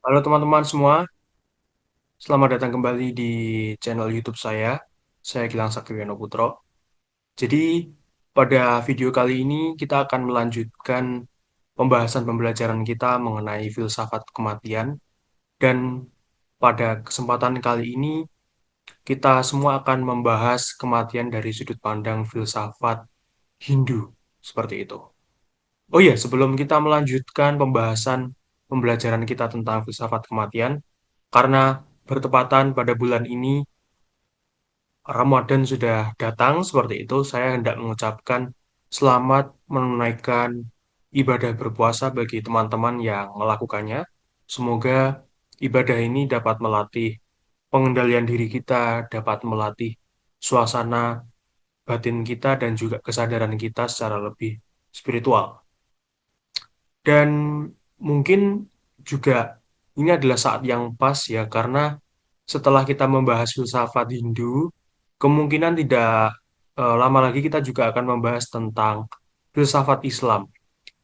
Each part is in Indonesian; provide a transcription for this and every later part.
Halo teman-teman semua, selamat datang kembali di channel YouTube saya. Saya Gilang Saktiviano Putro. Jadi, pada video kali ini kita akan melanjutkan pembahasan pembelajaran kita mengenai filsafat kematian. Dan pada kesempatan kali ini, kita semua akan membahas kematian dari sudut pandang filsafat Hindu. Seperti itu. Oh iya, sebelum kita melanjutkan pembahasan pembelajaran kita tentang filsafat kematian, karena bertepatan pada bulan ini Ramadan sudah datang, seperti itu saya hendak mengucapkan selamat menunaikan ibadah berpuasa bagi teman-teman yang melakukannya. Semoga ibadah ini dapat melatih pengendalian diri kita, dapat melatih suasana batin kita dan juga kesadaran kita secara lebih spiritual. Dan mungkin juga ini adalah saat yang pas ya, karena setelah kita membahas filsafat Hindu, kemungkinan tidak lama lagi kita juga akan membahas tentang filsafat Islam.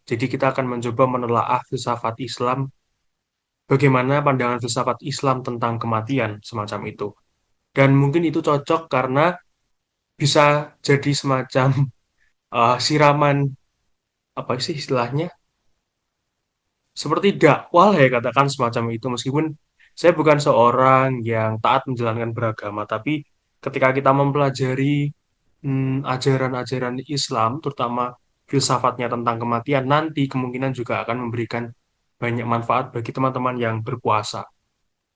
Jadi kita akan mencoba menelaah filsafat Islam, bagaimana pandangan filsafat Islam tentang kematian, semacam itu. Dan mungkin itu cocok karena bisa jadi semacam siraman, apa sih istilahnya? Seperti dakwah lah ya, katakan semacam itu. Meskipun saya bukan seorang yang taat menjalankan beragama, tapi ketika kita mempelajari ajaran-ajaran Islam, terutama filsafatnya tentang kematian, nanti kemungkinan juga akan memberikan banyak manfaat bagi teman-teman yang berpuasa.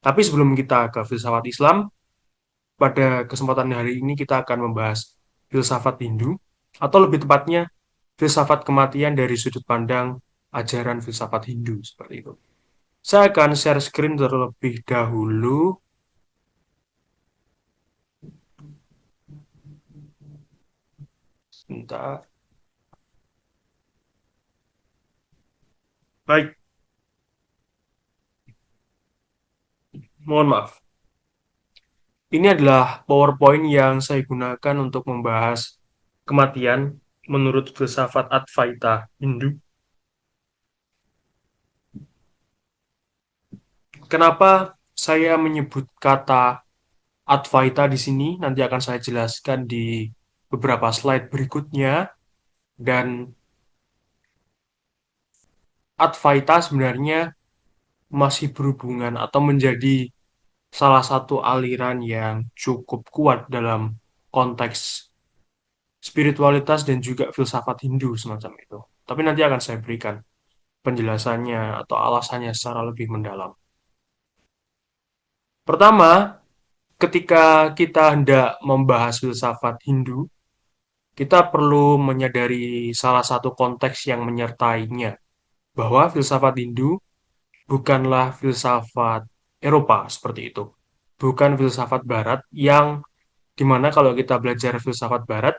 Tapi sebelum kita ke filsafat Islam, pada kesempatan hari ini kita akan membahas filsafat Hindu, atau lebih tepatnya filsafat kematian dari sudut pandang ajaran filsafat Hindu, seperti itu. Saya akan share screen terlebih dahulu. Sebentar. Baik, mohon maaf. Ini adalah PowerPoint yang saya gunakan untuk membahas kematian menurut filsafat Advaita Hindu. Kenapa saya menyebut kata Advaita di sini? Nanti akan saya jelaskan di beberapa slide berikutnya. Dan Advaita sebenarnya masih berhubungan atau menjadi salah satu aliran yang cukup kuat dalam konteks spiritualitas dan juga filsafat Hindu semacam itu. Tapi nanti akan saya berikan penjelasannya atau alasannya secara lebih mendalam. Pertama, ketika kita hendak membahas filsafat Hindu, kita perlu menyadari salah satu konteks yang menyertainya, bahwa filsafat Hindu bukanlah filsafat Eropa seperti itu. Bukan filsafat Barat yang dimana kalau kita belajar filsafat Barat,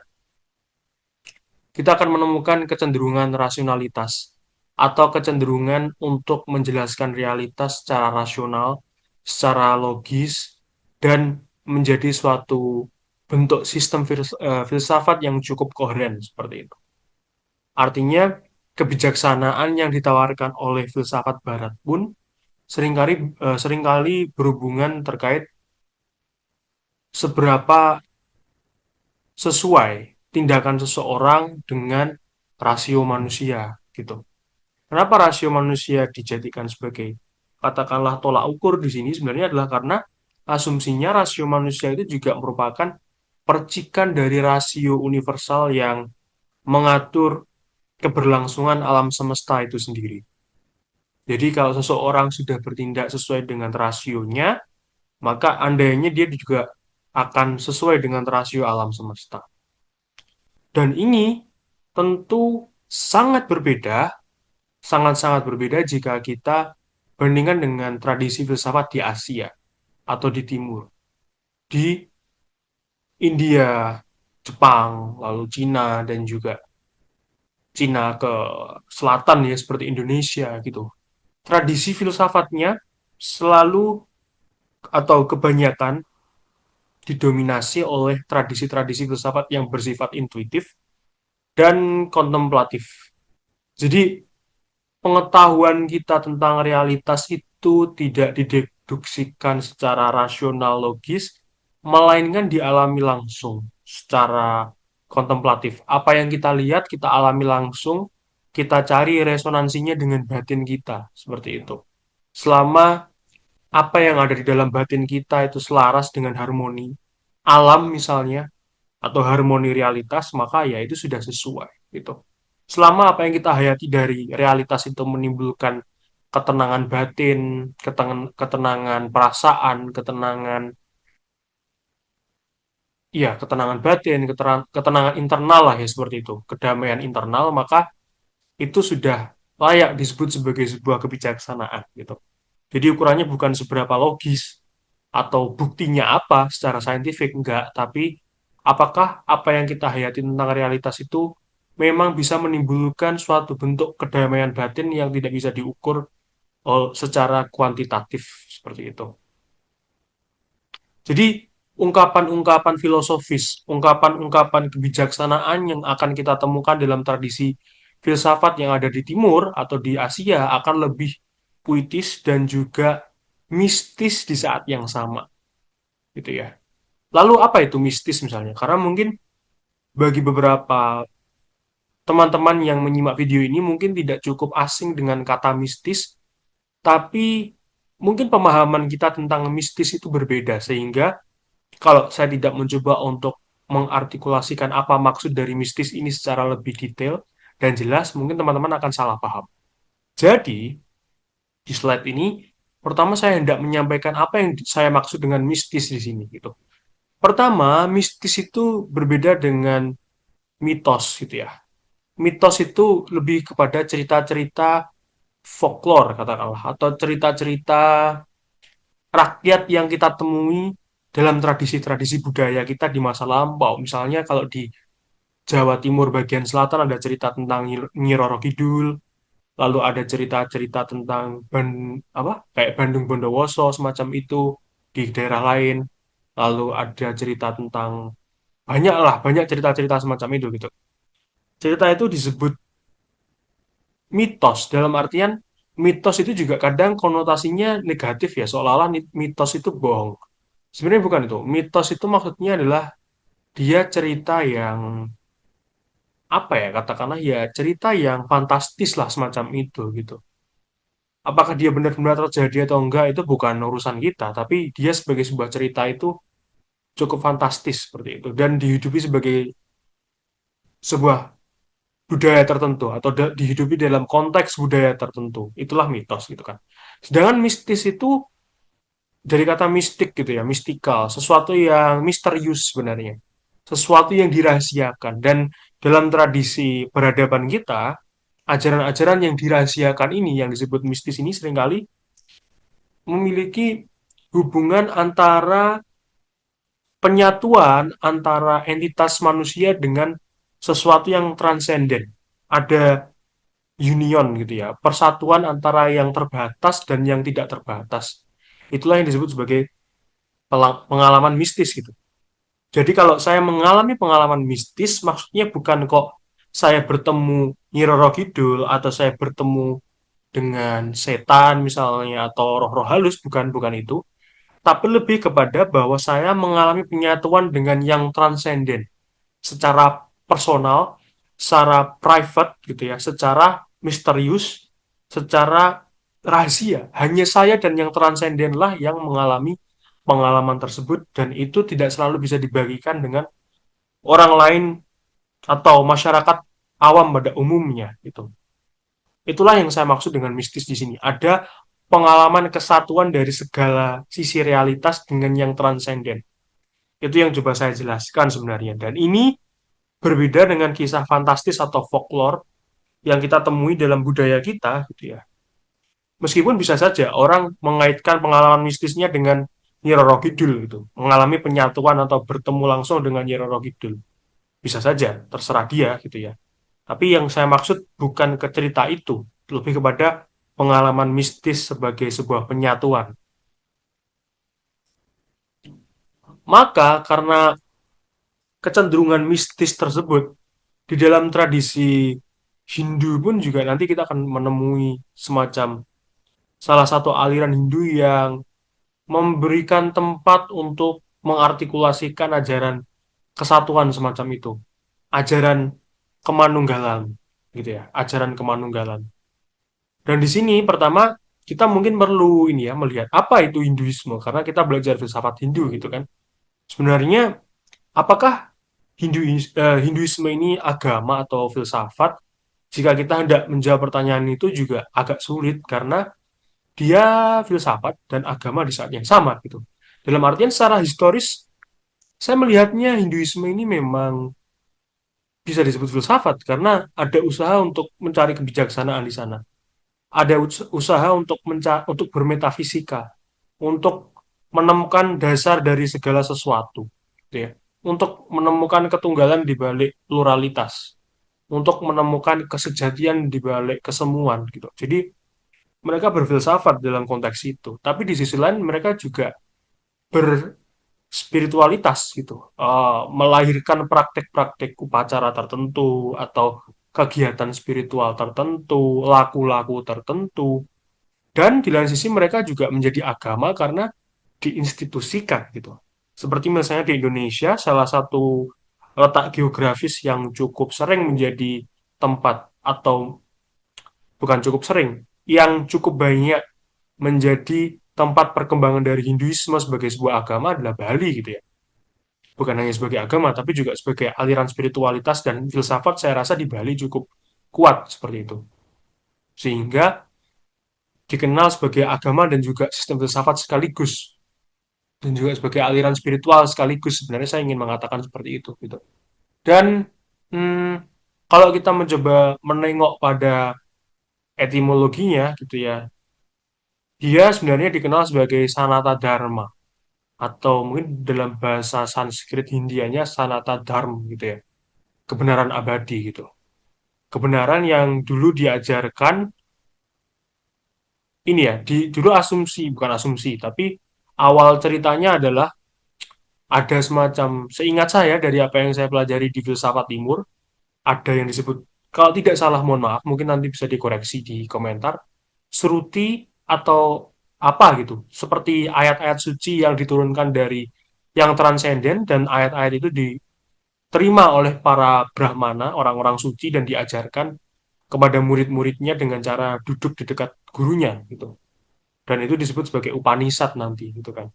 kita akan menemukan kecenderungan rasionalitas atau kecenderungan untuk menjelaskan realitas secara rasional, secara logis, dan menjadi suatu bentuk sistem filsafat yang cukup koheren seperti itu. Artinya, kebijaksanaan yang ditawarkan oleh filsafat Barat pun seringkali berhubungan terkait seberapa sesuai tindakan seseorang dengan rasio manusia gitu. Kenapa rasio manusia dijadikan sebagai katakanlah tolak ukur di sini sebenarnya adalah karena asumsinya rasio manusia itu juga merupakan percikan dari rasio universal yang mengatur keberlangsungan alam semesta itu sendiri. Jadi kalau seseorang sudah bertindak sesuai dengan rasionya, maka andainya dia juga akan sesuai dengan rasio alam semesta. Dan ini tentu sangat berbeda, sangat-sangat berbeda jika kita bandingkan dengan tradisi filsafat di Asia atau di Timur. Di India, Jepang, lalu Cina, dan juga Cina ke selatan ya, seperti Indonesia gitu. Tradisi filsafatnya selalu atau kebanyakan didominasi oleh tradisi-tradisi filsafat yang bersifat intuitif dan kontemplatif. Jadi pengetahuan kita tentang realitas itu tidak dideduksikan secara rasional logis, melainkan dialami langsung secara kontemplatif. Apa yang kita lihat, kita alami langsung, kita cari resonansinya dengan batin kita, seperti itu. Selama apa yang ada di dalam batin kita itu selaras dengan harmoni alam misalnya, atau harmoni realitas, maka ya itu sudah sesuai gitu. Selama apa yang kita hayati dari realitas itu menimbulkan ketenangan batin, ketenangan perasaan, ketenangan batin, ketenangan internal lah ya seperti itu, kedamaian internal, maka itu sudah layak disebut sebagai sebuah kebijaksanaan gitu. Jadi ukurannya bukan seberapa logis atau buktinya apa secara saintifik, enggak, tapi apakah apa yang kita hayati tentang realitas itu memang bisa menimbulkan suatu bentuk kedamaian batin yang tidak bisa diukur secara kuantitatif seperti itu. Jadi ungkapan-ungkapan filosofis, ungkapan-ungkapan kebijaksanaan yang akan kita temukan dalam tradisi filsafat yang ada di Timur atau di Asia akan lebih puitis dan juga mistis di saat yang sama, gitu ya. Lalu apa itu mistis misalnya? Karena mungkin bagi beberapa teman-teman yang menyimak video ini mungkin tidak cukup asing dengan kata mistis, tapi mungkin pemahaman kita tentang mistis itu berbeda, sehingga kalau saya tidak mencoba untuk mengartikulasikan apa maksud dari mistis ini secara lebih detail dan jelas, mungkin teman-teman akan salah paham. Jadi, di slide ini, pertama saya hendak menyampaikan apa yang saya maksud dengan mistis di sini, gitu. Pertama, mistis itu berbeda dengan mitos, gitu ya. Mitos itu lebih kepada cerita-cerita folklore, katakanlah, atau cerita-cerita rakyat yang kita temui dalam tradisi-tradisi budaya kita di masa lampau. Misalnya kalau di Jawa Timur bagian selatan ada cerita tentang Nyi Roro Kidul, lalu ada cerita-cerita tentang apa kayak Bandung Bondowoso semacam itu di daerah lain, lalu ada cerita tentang banyak cerita-cerita semacam itu gitu. Cerita itu disebut mitos dalam artian mitos itu juga kadang konotasinya negatif ya, seolah-olah mitos itu bohong. Sebenarnya bukan itu. Mitos itu maksudnya adalah dia cerita yang apa ya, katakanlah ya cerita yang fantastis lah semacam itu gitu. Apakah dia benar-benar terjadi atau enggak itu bukan urusan kita, tapi dia sebagai sebuah cerita itu cukup fantastis seperti itu dan dihidupi sebagai sebuah budaya tertentu atau dihidupi dalam konteks budaya tertentu. Itulah mitos gitu kan. Sedangkan mistis itu dari kata mistik gitu ya, mistikal, sesuatu yang misterius sebenarnya. Sesuatu yang dirahasiakan dan dalam tradisi peradaban kita, ajaran-ajaran yang dirahasiakan ini yang disebut mistis ini seringkali memiliki hubungan antara penyatuan antara entitas manusia dengan sesuatu yang transenden. Ada union gitu ya, persatuan antara yang terbatas dan yang tidak terbatas. Itulah yang disebut sebagai pengalaman mistis gitu. Jadi kalau saya mengalami pengalaman mistis, maksudnya bukan kok saya bertemu Nyi Roro Kidul atau saya bertemu dengan setan misalnya atau roh-roh halus, bukan itu, tapi lebih kepada bahwa saya mengalami penyatuan dengan yang transenden secara personal, secara private gitu ya, secara misterius, secara rahasia. Hanya saya dan yang transenden lah yang mengalami pengalaman tersebut dan itu tidak selalu bisa dibagikan dengan orang lain atau masyarakat awam pada umumnya gitu. Itulah yang saya maksud dengan mistis di sini. Ada pengalaman kesatuan dari segala sisi realitas dengan yang transenden. Itu yang coba saya jelaskan sebenarnya. Dan ini berbeda dengan kisah fantastis atau folklore yang kita temui dalam budaya kita gitu ya. Meskipun bisa saja orang mengaitkan pengalaman mistisnya dengan Nyi Roro Kidul gitu, mengalami penyatuan atau bertemu langsung dengan Nyi Roro Kidul. Bisa saja, terserah dia gitu ya. Tapi yang saya maksud bukan ke cerita itu, lebih kepada pengalaman mistis sebagai sebuah penyatuan. Maka karena kecenderungan mistis tersebut di dalam tradisi Hindu pun juga nanti kita akan menemui semacam salah satu aliran Hindu yang memberikan tempat untuk mengartikulasikan ajaran kesatuan semacam itu. Ajaran kemanunggalan gitu ya, ajaran kemanunggalan. Dan di sini pertama kita mungkin perlu ini ya melihat apa itu Hinduisme karena kita belajar filsafat Hindu gitu kan. Sebenarnya apakah Hinduisme ini agama atau filsafat? Jika kita hendak menjawab pertanyaan itu juga agak sulit karena dia filsafat dan agama di saat yang sama gitu. Dalam artian secara historis saya melihatnya Hinduisme ini memang bisa disebut filsafat karena ada usaha untuk mencari kebijaksanaan di sana. Ada usaha untuk untuk bermetafisika, untuk menemukan dasar dari segala sesuatu, gitu ya. Untuk menemukan ketunggalan di balik pluralitas, untuk menemukan kesejatian di balik kesemuan gitu. Jadi mereka berfilsafat dalam konteks itu, tapi di sisi lain mereka juga spiritualitas gitu, melahirkan praktek-praktek upacara tertentu atau kegiatan spiritual tertentu, laku-laku tertentu, dan di lain sisi mereka juga menjadi agama karena diinstitusikan gitu. Seperti misalnya di Indonesia, salah satu letak geografis yang cukup sering menjadi tempat atau bukan cukup sering, yang cukup banyak menjadi tempat perkembangan dari Hinduisme sebagai sebuah agama adalah Bali gitu ya. Bukan hanya sebagai agama, tapi juga sebagai aliran spiritualitas dan filsafat saya rasa di Bali cukup kuat seperti itu. Sehingga dikenal sebagai agama dan juga sistem filsafat sekaligus. Dan juga sebagai aliran spiritual sekaligus. Sebenarnya saya ingin mengatakan seperti itu. Gitu. Dan hmm, kalau kita mencoba menengok pada etimologinya gitu ya, dia sebenarnya dikenal sebagai Sanata Dharma. Atau mungkin dalam bahasa Sanskrit Hindianya Sanata Dharma gitu ya. Kebenaran abadi gitu. Kebenaran yang dulu diajarkan ini ya, dulu asumsi, bukan asumsi, tapi awal ceritanya adalah ada semacam, seingat saya dari apa yang saya pelajari di filsafat timur, ada yang disebut, kalau tidak salah mohon maaf, mungkin nanti bisa dikoreksi di komentar, seruti atau apa gitu, seperti ayat-ayat suci yang diturunkan dari yang transenden dan ayat-ayat itu diterima oleh para Brahmana, orang-orang suci dan diajarkan kepada murid-muridnya dengan cara duduk di dekat gurunya gitu. Dan itu disebut sebagai Upanishad nanti gitu kan.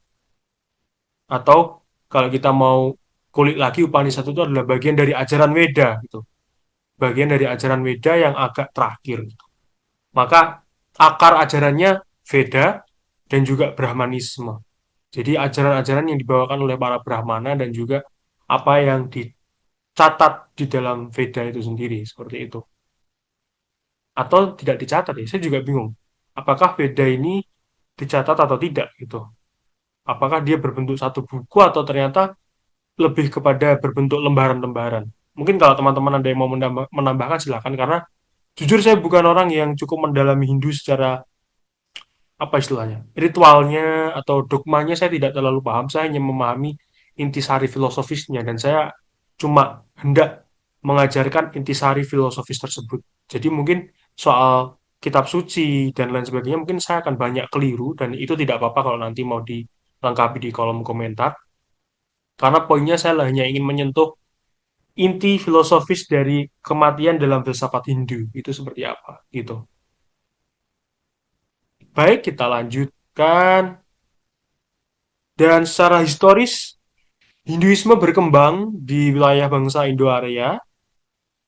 Atau kalau kita mau kulik lagi Upanishad itu adalah bagian dari ajaran Weda gitu. Bagian dari ajaran Weda yang agak terakhir gitu. Maka akar ajarannya Veda dan juga Brahmanisme. Jadi ajaran-ajaran yang dibawakan oleh para Brahmana dan juga apa yang dicatat di dalam Veda itu sendiri seperti itu. Atau tidak dicatat ya, saya juga bingung. Apakah Veda ini dicatat atau tidak gitu. Apakah dia berbentuk satu buku atau ternyata lebih kepada berbentuk lembaran-lembaran. Mungkin kalau teman-teman ada yang mau menambahkan silakan karena jujur saya bukan orang yang cukup mendalami Hindu secara apa istilahnya ritualnya atau dogmanya saya tidak terlalu paham. Saya hanya memahami intisari filosofisnya dan saya cuma hendak mengajarkan intisari filosofis tersebut. Jadi mungkin soal kitab suci dan lain sebagainya mungkin saya akan banyak keliru dan itu tidak apa-apa kalau nanti mau dilengkapi di kolom komentar. Karena poinnya saya hanya ingin menyentuh inti filosofis dari kematian dalam filsafat Hindu itu seperti apa gitu. Baik, kita lanjutkan. Dan secara historis, Hinduisme berkembang di wilayah bangsa Indo-Arya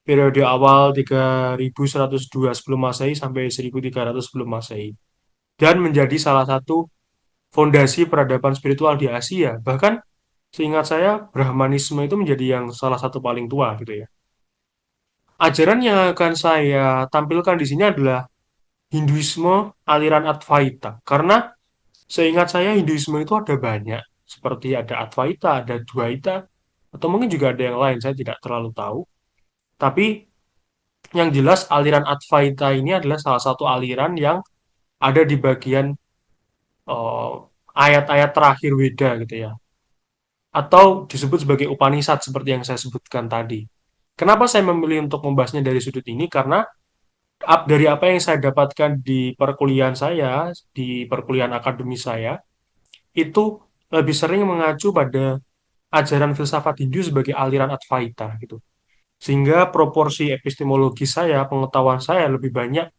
periode awal 3102 sebelum Masehi sampai 1300 sebelum Masehi dan menjadi salah satu fondasi peradaban spiritual di Asia. Bahkan seingat saya Brahmanisme itu menjadi yang salah satu paling tua gitu ya. Ajaran yang akan saya tampilkan di sini adalah Hinduisme aliran Advaita. Karena seingat saya Hinduisme itu ada banyak. Seperti ada Advaita, ada Dwaita, atau mungkin juga ada yang lain, saya tidak terlalu tahu. Tapi yang jelas aliran Advaita ini adalah salah satu aliran yang ada di bagian eh, ayat-ayat terakhir Weda gitu ya. Atau disebut sebagai Upanishad seperti yang saya sebutkan tadi. Kenapa saya memilih untuk membahasnya dari sudut ini? Karena Dari apa yang saya dapatkan di perkuliahan saya, di perkuliahan akademi saya, itu lebih sering mengacu pada ajaran filsafat Hindu sebagai aliran Advaita gitu. Sehingga proporsi epistemologi saya, pengetahuan saya lebih banyak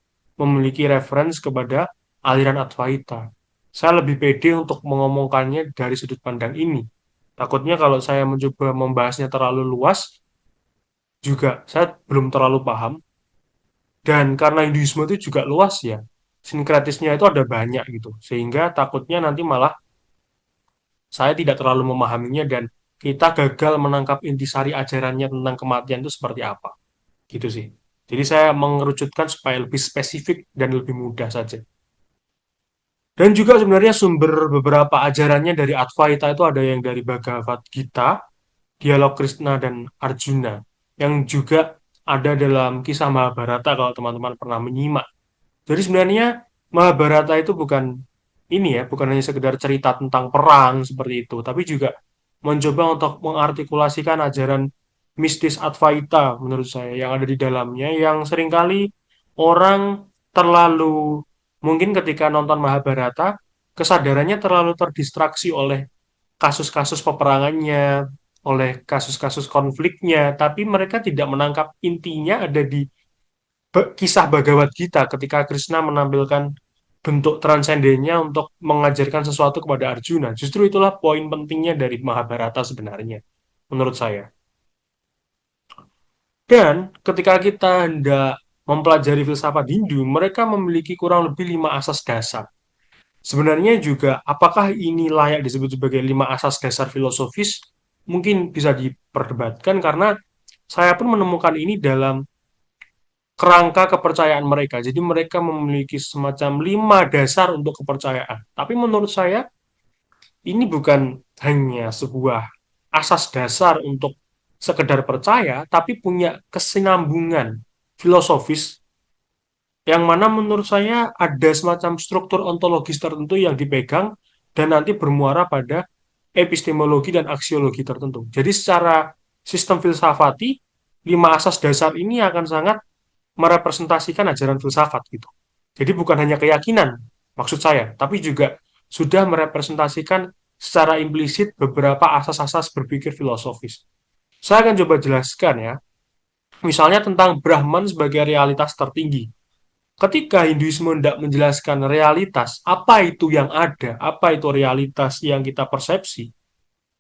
memiliki referensi kepada aliran Advaita. Saya lebih pede untuk mengomongkannya dari sudut pandang ini. Takutnya kalau saya mencoba membahasnya terlalu luas, juga saya belum terlalu paham. Dan karena Hinduisme itu juga luas ya, sinkretisnya itu ada banyak gitu. Sehingga takutnya nanti malah saya tidak terlalu memahaminya dan kita gagal menangkap intisari ajarannya tentang kematian itu seperti apa. Gitu sih. Jadi saya mengerucutkan supaya lebih spesifik dan lebih mudah saja. Dan juga sebenarnya sumber beberapa ajarannya dari Advaita itu ada yang dari Bhagavad Gita, dialog Krishna dan Arjuna, yang juga ada dalam kisah Mahabharata kalau teman-teman pernah menyimak. Jadi sebenarnya Mahabharata itu bukan ini ya, bukan hanya sekedar cerita tentang perang seperti itu, tapi juga mencoba untuk mengartikulasikan ajaran mistis Advaita menurut saya yang ada di dalamnya yang seringkali orang terlalu mungkin ketika nonton Mahabharata kesadarannya terlalu terdistraksi oleh kasus-kasus peperangannya, oleh kasus-kasus konfliknya, tapi mereka tidak menangkap intinya ada di kisah Bhagavad Gita ketika Krishna menampilkan bentuk transendennya untuk mengajarkan sesuatu kepada Arjuna. Justru itulah poin pentingnya dari Mahabharata sebenarnya, menurut saya. Dan ketika kita hendak mempelajari filsafat Hindu, mereka memiliki kurang lebih 5 asas dasar. Sebenarnya juga, apakah ini layak disebut sebagai 5 asas dasar filosofis? Mungkin bisa diperdebatkan karena saya pun menemukan ini dalam kerangka kepercayaan mereka. Jadi mereka memiliki semacam 5 dasar untuk kepercayaan. Tapi menurut saya ini bukan hanya sebuah asas dasar untuk sekedar percaya, tapi punya kesinambungan filosofis yang mana menurut saya ada semacam struktur ontologis tertentu yang dipegang dan nanti bermuara pada epistemologi dan aksiologi tertentu. Jadi secara sistem filsafati, 5 asas dasar ini akan sangat merepresentasikan ajaran filsafat gitu. Jadi bukan hanya keyakinan, maksud saya, tapi juga sudah merepresentasikan secara implisit beberapa asas-asas berpikir filosofis. Saya akan coba jelaskan ya, misalnya tentang Brahman sebagai realitas tertinggi. Ketika Hinduisme hendak menjelaskan realitas, apa itu yang ada, apa itu realitas yang kita persepsi,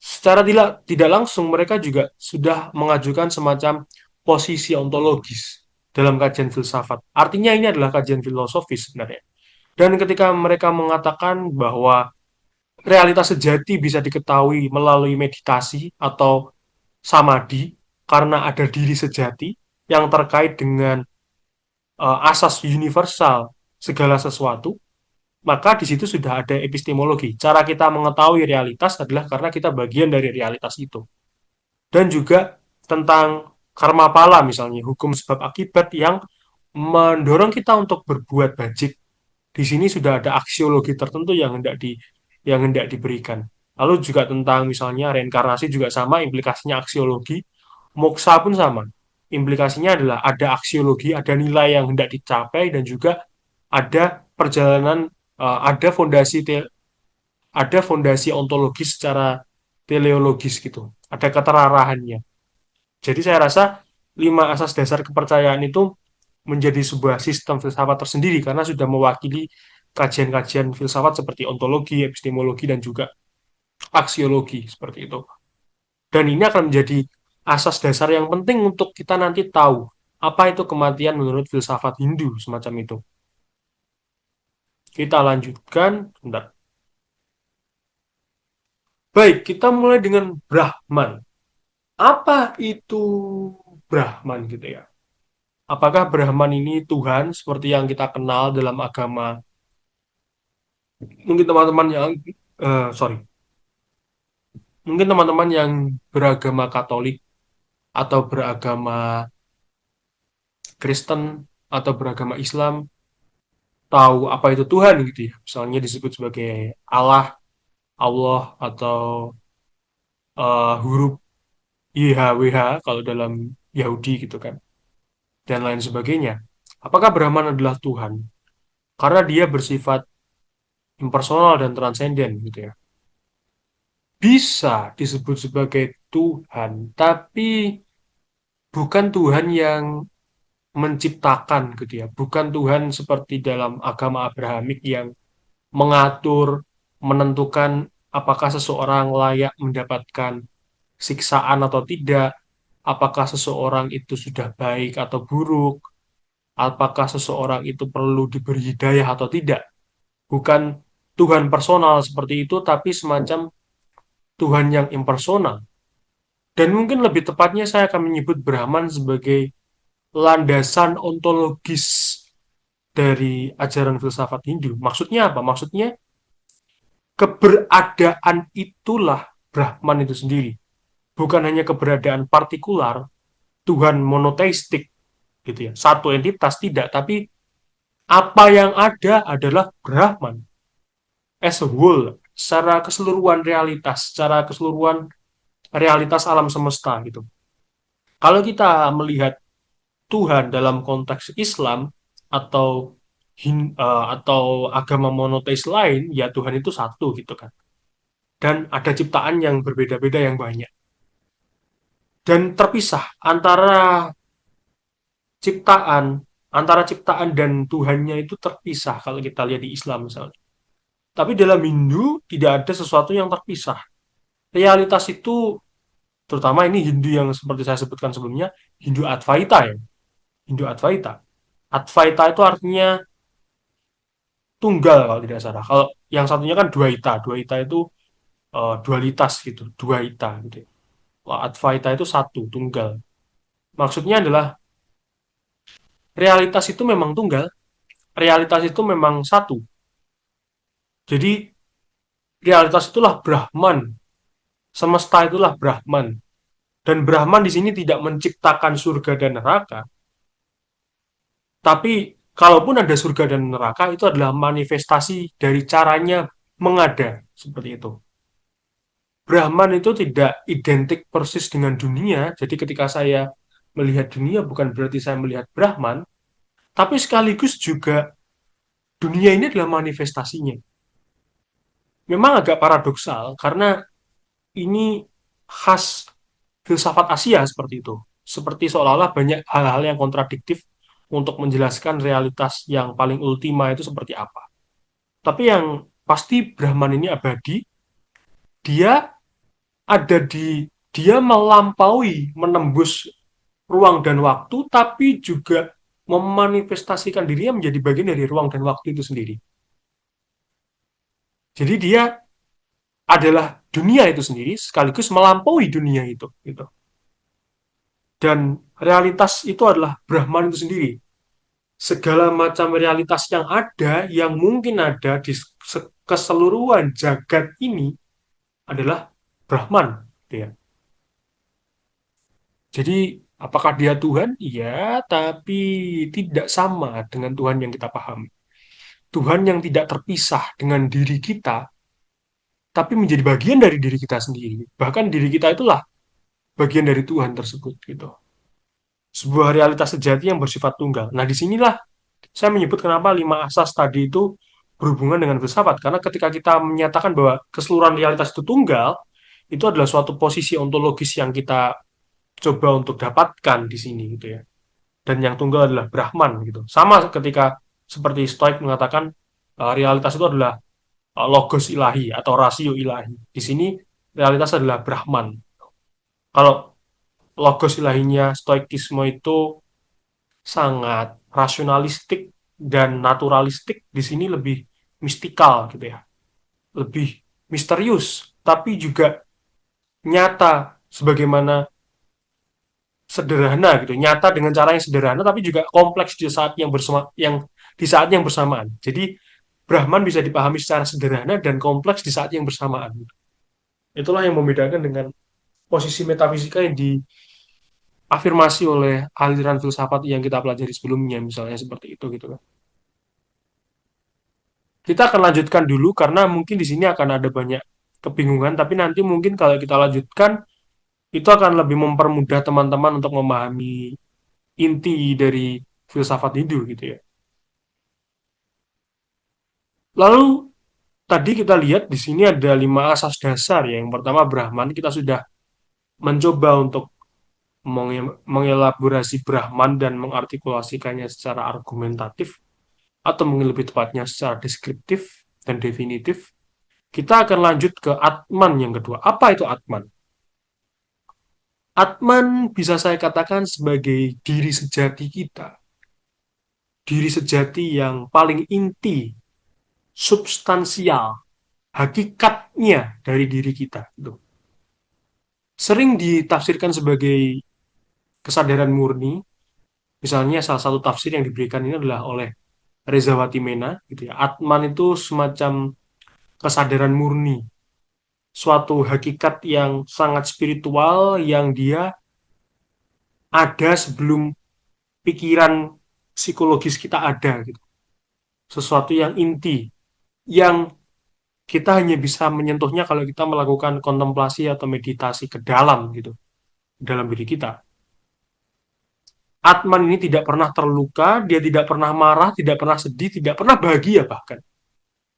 secara tidak langsung mereka juga sudah mengajukan semacam posisi ontologis dalam kajian filsafat. Artinya ini adalah kajian filosofis sebenarnya. Dan ketika mereka mengatakan bahwa realitas sejati bisa diketahui melalui meditasi atau samadhi karena ada diri sejati yang terkait dengan asas universal segala sesuatu, maka di situ sudah ada epistemologi. Cara kita mengetahui realitas adalah karena kita bagian dari realitas itu. Dan juga tentang karma pala misalnya, hukum sebab akibat yang mendorong kita untuk berbuat bajik. Di sini sudah ada aksiologi tertentu yang hendak diberikan. Lalu juga tentang misalnya reinkarnasi juga sama, implikasinya aksiologi, moksa pun sama. Implikasinya adalah ada aksiologi, ada nilai yang hendak dicapai dan juga ada perjalanan, ada fondasi ontologis secara teleologis gitu. Ada keterarahannya. Jadi saya rasa 5 asas dasar kepercayaan itu menjadi sebuah sistem filsafat tersendiri karena sudah mewakili kajian-kajian filsafat seperti ontologi, epistemologi, dan juga aksiologi seperti itu. Dan ini akan menjadi asas dasar yang penting untuk kita nanti tahu apa itu kematian menurut filsafat Hindu semacam itu. Kita lanjutkan. Bentar. Baik, kita mulai dengan Brahman. Apa itu Brahman gitu ya? Apakah Brahman ini Tuhan seperti yang kita kenal dalam agama? Mungkin teman-teman yang sorry, mungkin teman-teman yang beragama Katolik atau beragama Kristen atau beragama Islam tahu apa itu Tuhan gitu ya. Misalnya disebut sebagai Allah, Allah atau huruf YHWH kalau dalam Yahudi gitu kan dan lain sebagainya. Apakah Brahman adalah Tuhan? Karena dia bersifat impersonal dan transenden gitu ya. Bisa disebut sebagai Tuhan, tapi bukan Tuhan yang menciptakan gitu ya. Bukan Tuhan seperti dalam agama Abrahamik yang mengatur, menentukan apakah seseorang layak mendapatkan siksaan atau tidak, apakah seseorang itu sudah baik atau buruk, apakah seseorang itu perlu diberi hidayah atau tidak. Bukan Tuhan personal seperti itu, tapi semacam Tuhan yang impersonal. Dan mungkin lebih tepatnya saya akan menyebut Brahman sebagai landasan ontologis dari ajaran filsafat Hindu. Maksudnya apa? Maksudnya keberadaan itulah Brahman itu sendiri. Bukan hanya keberadaan partikular, Tuhan monoteistik gitu ya. Satu entitas tidak, tapi apa yang ada adalah Brahman as a whole, secara keseluruhan realitas, secara keseluruhan realitas alam semesta gitu. Kalau kita melihat Tuhan dalam konteks Islam atau atau agama monoteis lain, ya Tuhan itu satu gitu kan. Dan ada ciptaan yang berbeda-beda yang banyak. Dan terpisah ciptaan, antara ciptaan dan Tuhannya itu terpisah kalau kita lihat di Islam misalnya. Tapi dalam Hindu tidak ada sesuatu yang terpisah. Realitas itu, terutama ini Hindu yang seperti saya sebutkan sebelumnya, Hindu Advaita ya. Hindu Advaita. Advaita itu artinya tunggal kalau tidak salah. Kalau yang satunya kan Dwaita. Dwaita itu dualitas gitu, Dwaita gitu. Wah, Advaita itu satu, tunggal. Maksudnya adalah realitas itu memang tunggal, realitas itu memang satu. Jadi realitas itulah Brahman, semesta itulah Brahman. Dan Brahman di sini tidak menciptakan surga dan neraka, tapi kalaupun ada surga dan neraka itu adalah manifestasi dari caranya mengada seperti itu. Brahman itu tidak identik persis dengan dunia. Jadi ketika saya melihat dunia bukan berarti saya melihat Brahman, tapi sekaligus juga dunia ini adalah manifestasinya. Memang agak paradoksal karena ini khas filsafat Asia seperti itu. Seperti seolah-olah banyak hal-hal yang kontradiktif untuk menjelaskan realitas yang paling ultima itu seperti apa. Tapi yang pasti Brahman ini abadi, dia ada dia melampaui, menembus ruang dan waktu, tapi juga memanifestasikan dirinya menjadi bagian dari ruang dan waktu itu sendiri. Jadi dia adalah dunia itu sendiri, sekaligus melampaui dunia itu. Gitu. Dan realitas itu adalah Brahman itu sendiri. Segala macam realitas yang ada, yang mungkin ada di keseluruhan jagat ini adalah Brahman. Gitu ya. Jadi, apakah dia Tuhan? Iya, tapi tidak sama dengan Tuhan yang kita pahami. Tuhan yang tidak terpisah dengan diri kita, tapi menjadi bagian dari diri kita sendiri. Bahkan diri kita itulah bagian dari Tuhan tersebut. Gitu. Sebuah realitas sejati yang bersifat tunggal. Nah, disinilah saya menyebut kenapa lima asas tadi itu berhubungan dengan filsafat. Karena ketika kita menyatakan bahwa keseluruhan realitas itu tunggal, itu adalah suatu posisi ontologis yang kita coba untuk dapatkan di sini gitu ya. Dan yang tunggal adalah Brahman gitu. Sama ketika seperti Stoik mengatakan realitas itu adalah logos ilahi atau rasio ilahi. Di sini realitas adalah Brahman. Kalau logos ilahinya Stoikisme itu sangat rasionalistik dan naturalistik, di sini lebih mistikal gitu ya. Lebih misterius, tapi juga nyata sebagaimana sederhana gitu, nyata dengan cara yang sederhana tapi juga kompleks di saat yang bersamaan. Jadi Brahman bisa dipahami secara sederhana dan kompleks di saat yang bersamaan. Itulah yang membedakan dengan posisi metafisika yang diafirmasi oleh aliran filsafat yang kita pelajari sebelumnya, misalnya seperti itu gitu kan. Kita akan lanjutkan dulu karena mungkin di sini akan ada banyak kebingungan, tapi nanti mungkin kalau kita lanjutkan itu akan lebih mempermudah teman-teman untuk memahami inti dari filsafat Hindu gitu ya. Lalu tadi kita lihat di sini ada 5 asas dasar ya. Yang pertama Brahman, kita sudah mencoba untuk mengelaborasi Brahman dan mengartikulasikannya secara argumentatif atau mungkin lebih tepatnya secara deskriptif dan definitif. Kita akan lanjut ke Atman yang kedua. Apa itu Atman? Atman bisa saya katakan sebagai diri sejati kita. Diri sejati yang paling inti, substansial, hakikatnya dari diri kita. Sering ditafsirkan sebagai kesadaran murni. Misalnya salah satu tafsir yang diberikan ini adalah oleh Rezawati Mena, gitu ya. Atman itu semacam kesadaran murni, suatu hakikat yang sangat spiritual yang dia ada sebelum pikiran psikologis kita ada, gitu. Sesuatu yang inti, yang kita hanya bisa menyentuhnya kalau kita melakukan kontemplasi atau meditasi ke dalam, gitu, dalam diri kita. Atman ini tidak pernah terluka, dia tidak pernah marah, tidak pernah sedih, tidak pernah bahagia bahkan.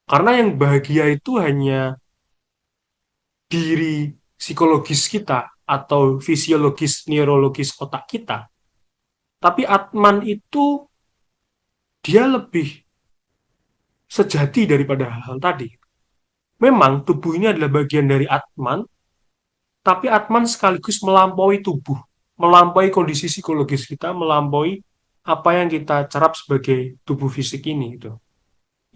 Karena yang bahagia itu hanya diri psikologis kita atau fisiologis neurologis otak kita. Tapi Atman itu dia lebih sejati daripada hal-hal tadi. Memang tubuh ini adalah bagian dari Atman, tapi Atman sekaligus melampaui tubuh, melampaui kondisi psikologis kita, melampaui apa yang kita cerap sebagai tubuh fisik ini. Gitu.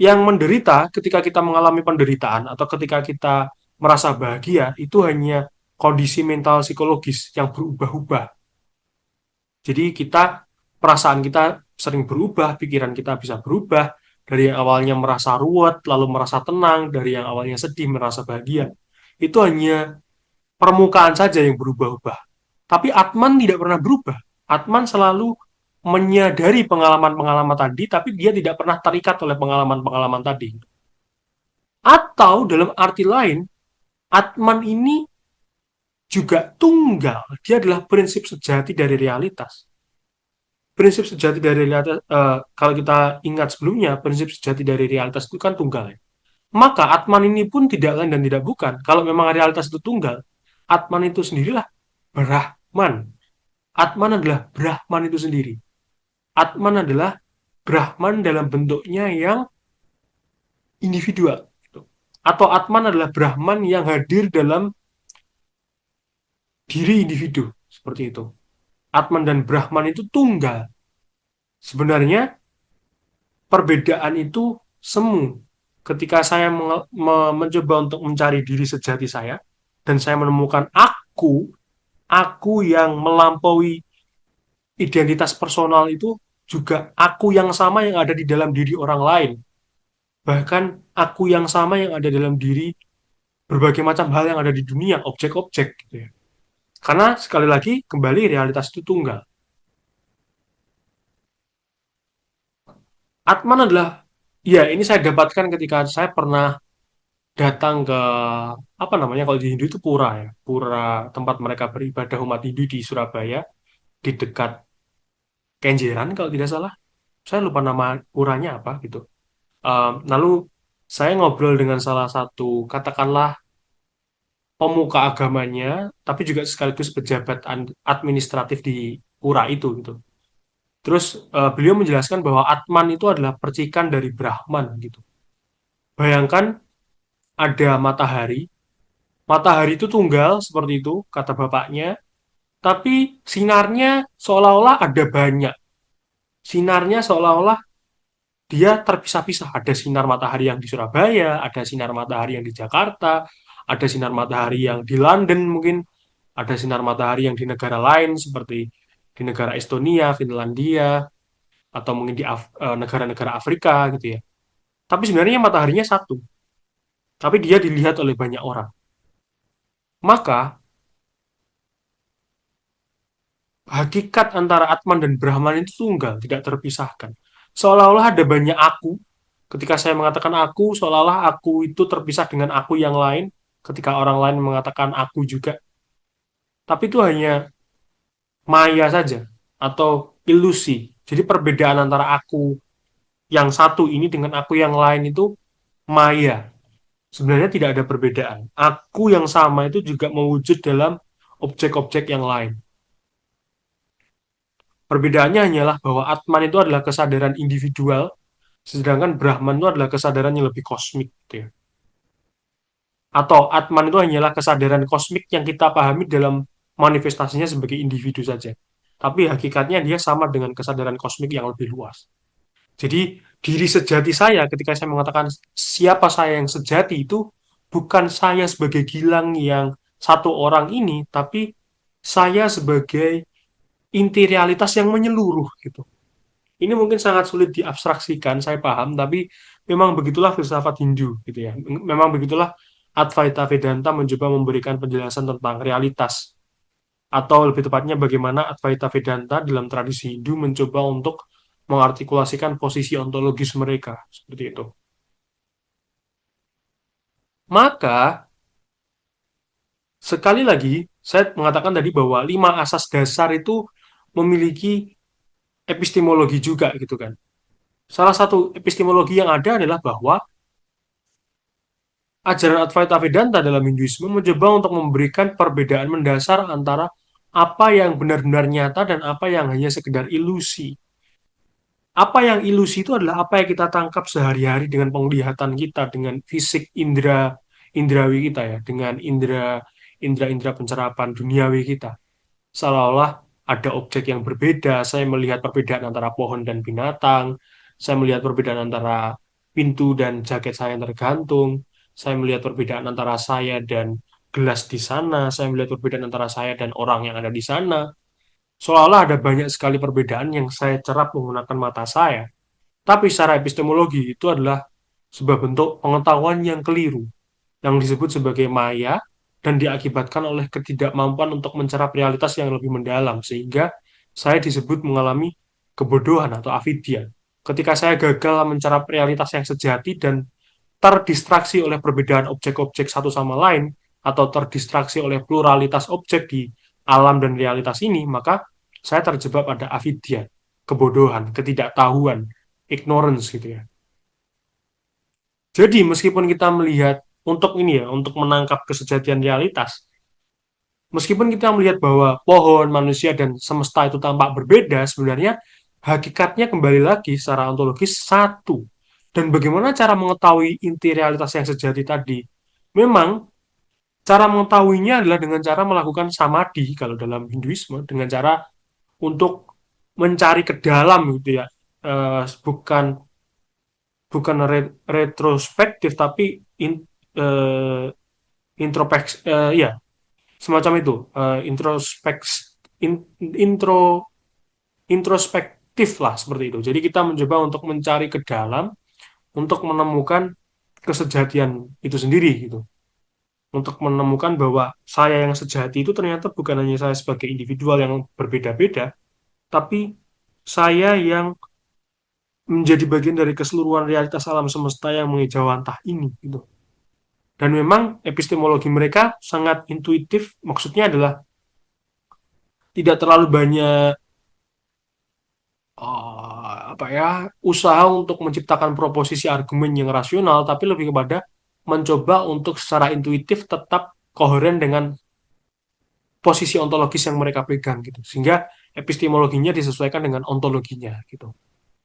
Yang menderita ketika kita mengalami penderitaan atau ketika kita merasa bahagia itu hanya kondisi mental psikologis yang berubah-ubah. Jadi perasaan kita sering berubah, pikiran kita bisa berubah dari yang awalnya merasa ruwet lalu merasa tenang, dari yang awalnya sedih merasa bahagia. Itu hanya permukaan saja yang berubah-ubah. Tapi Atman tidak pernah berubah. Atman selalu menyadari pengalaman-pengalaman tadi, tapi dia tidak pernah terikat oleh pengalaman-pengalaman tadi. Atau dalam arti lain, Atman ini juga tunggal. Dia adalah prinsip sejati dari realitas. Prinsip sejati dari realitas, kalau kita ingat sebelumnya, prinsip sejati dari realitas itu kan tunggal. Ya. Maka Atman ini pun tidak lain dan tidak bukan. Kalau memang realitas itu tunggal, Atman itu sendirilah Brahman. Atman adalah Brahman itu sendiri. Atman adalah Brahman dalam bentuknya yang individual. Atau Atman adalah Brahman yang hadir dalam diri individu. Seperti itu. Atman dan Brahman itu tunggal. Sebenarnya perbedaan itu semu. Ketika saya mencoba untuk mencari diri sejati saya, dan saya menemukan aku yang melampaui identitas personal itu juga aku yang sama yang ada di dalam diri orang lain. Bahkan aku yang sama yang ada dalam diri berbagai macam hal yang ada di dunia, objek-objek gitu ya. Karena sekali lagi kembali realitas itu tunggal. Atman adalah ya ini saya dapatkan ketika saya pernah datang ke apa namanya kalau di Hindu itu pura ya, pura tempat mereka beribadah umat Hindu di Surabaya di dekat Kenjeran kalau tidak salah. Saya lupa nama puranya apa gitu. Lalu saya ngobrol dengan salah satu katakanlah pemuka agamanya, tapi juga sekaligus pejabat administratif di pura itu gitu. Terus beliau menjelaskan bahwa Atman itu adalah percikan dari Brahman gitu. Bayangkan ada matahari, matahari itu tunggal seperti itu kata bapaknya, tapi sinarnya seolah-olah ada banyak. Sinarnya seolah-olah dia terpisah-pisah. Ada sinar matahari yang di Surabaya, ada sinar matahari yang di Jakarta, ada sinar matahari yang di London mungkin, ada sinar matahari yang di negara lain seperti di negara Estonia, Finlandia, atau mungkin di negara-negara Afrika gitu ya. Tapi sebenarnya mataharinya satu, tapi dia dilihat oleh banyak orang. Maka hakikat antara Atman dan Brahman itu tunggal, tidak terpisahkan. Seolah-olah ada banyak aku. Ketika saya mengatakan aku, seolah-olah aku itu terpisah dengan aku yang lain. Ketika orang lain mengatakan aku juga. Tapi itu hanya maya saja atau ilusi. Jadi perbedaan antara aku yang satu ini dengan aku yang lain itu maya. Sebenarnya tidak ada perbedaan. Aku yang sama itu juga mewujud dalam objek-objek yang lain. Perbedaannya hanyalah bahwa Atman itu adalah kesadaran individual, sedangkan Brahman itu adalah kesadaran yang lebih kosmik, gitu ya. Atau Atman itu hanyalah kesadaran kosmik yang kita pahami dalam manifestasinya sebagai individu saja. Tapi hakikatnya dia sama dengan kesadaran kosmik yang lebih luas. Jadi diri sejati saya ketika saya mengatakan siapa saya yang sejati itu bukan saya sebagai Gilang yang satu orang ini, tapi saya sebagai inti realitas yang menyeluruh gitu. Ini mungkin sangat sulit diabstraksikan, saya paham, tapi memang begitulah filsafat Hindu gitu ya. Memang begitulah Advaita Vedanta mencoba memberikan penjelasan tentang realitas, atau lebih tepatnya bagaimana Advaita Vedanta dalam tradisi Hindu mencoba untuk mengartikulasikan posisi ontologis mereka seperti itu. Maka sekali lagi saya mengatakan tadi bahwa 5 asas dasar itu memiliki epistemologi juga gitu kan. Salah satu epistemologi yang ada adalah bahwa ajaran Advaita Vedanta dalam Hinduisme mencoba untuk memberikan perbedaan mendasar antara apa yang benar-benar nyata dan apa yang hanya sekedar ilusi. Apa yang ilusi itu adalah apa yang kita tangkap sehari-hari dengan penglihatan kita, dengan fisik indrawi kita ya, dengan indra-indra pencerapan duniawi kita. Seolah-olah ada objek yang berbeda. Saya melihat perbedaan antara pohon dan binatang. Saya melihat perbedaan antara pintu dan jaket saya yang tergantung. Saya melihat perbedaan antara saya dan gelas di sana. Saya melihat perbedaan antara saya dan orang yang ada di sana. Seolah-olah ada banyak sekali perbedaan yang saya cerap menggunakan mata saya. Tapi secara epistemologi itu adalah sebuah bentuk pengetahuan yang keliru, yang disebut sebagai maya, dan diakibatkan oleh ketidakmampuan untuk mencerap realitas yang lebih mendalam, sehingga saya disebut mengalami kebodohan atau avidya. Ketika saya gagal mencerap realitas yang sejati dan terdistraksi oleh perbedaan objek-objek satu sama lain, atau terdistraksi oleh pluralitas objek di alam dan realitas ini, maka saya terjebak pada avidya, kebodohan, ketidaktahuan, ignorance gitu ya. Jadi meskipun kita melihat untuk ini ya, untuk menangkap kesejatian realitas, meskipun kita melihat bahwa pohon, manusia, dan semesta itu tampak berbeda, sebenarnya hakikatnya kembali lagi secara ontologis satu. Dan bagaimana cara mengetahui inti realitas yang sejati tadi? Memang cara mengetahuinya adalah dengan cara melakukan samadhi kalau dalam Hinduisme, dengan cara untuk mencari ke dalam gitu ya. Bukan bukan retrospektif tapi eh, introspeksi, ya semacam itu, introspeks in, intro introspektif lah seperti itu. Jadi kita mencoba untuk mencari ke dalam untuk menemukan kesejatian itu sendiri gitu. Untuk menemukan bahwa saya yang sejati itu ternyata bukan hanya saya sebagai individual yang berbeda-beda, tapi saya yang menjadi bagian dari keseluruhan realitas alam semesta yang mengejawantah ini gitu. Dan memang epistemologi mereka sangat intuitif, maksudnya adalah tidak terlalu banyak apa ya usaha untuk menciptakan proposisi argumen yang rasional, tapi lebih kepada mencoba untuk secara intuitif tetap koheren dengan posisi ontologis yang mereka pegang gitu, sehingga epistemologinya disesuaikan dengan ontologinya gitu.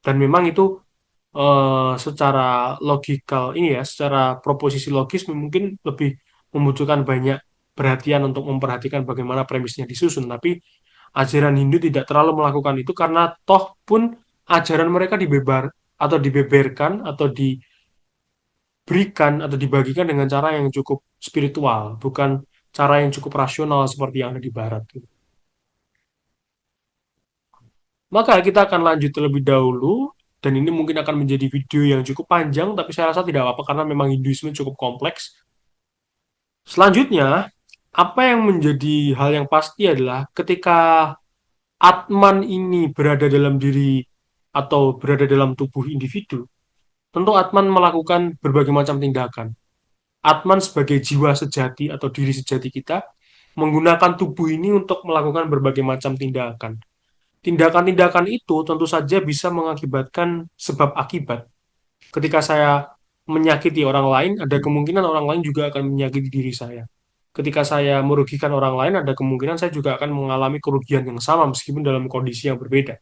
Dan memang itu secara logikal ini ya, secara proposisi logis mungkin lebih membutuhkan banyak perhatian untuk memperhatikan bagaimana premisnya disusun, tapi ajaran Hindu tidak terlalu melakukan itu karena toh pun ajaran mereka dibebar atau dibeberkan atau diberikan atau dibagikan dengan cara yang cukup spiritual, bukan cara yang cukup rasional seperti yang ada di Barat. Maka kita akan lanjut terlebih dahulu, dan ini mungkin akan menjadi video yang cukup panjang, tapi saya rasa tidak apa-apa karena memang Hinduisme cukup kompleks. Selanjutnya, apa yang menjadi hal yang pasti adalah ketika Atman ini berada dalam diri atau berada dalam tubuh individu, tentu Atman melakukan berbagai macam tindakan. Atman sebagai jiwa sejati atau diri sejati kita menggunakan tubuh ini untuk melakukan berbagai macam tindakan. tindakan-tindakan itu tentu saja bisa mengakibatkan sebab akibat. Ketika saya menyakiti orang lain, ada kemungkinan orang lain juga akan menyakiti diri saya. Ketika saya merugikan orang lain, ada kemungkinan saya juga akan mengalami kerugian yang sama meskipun dalam kondisi yang berbeda.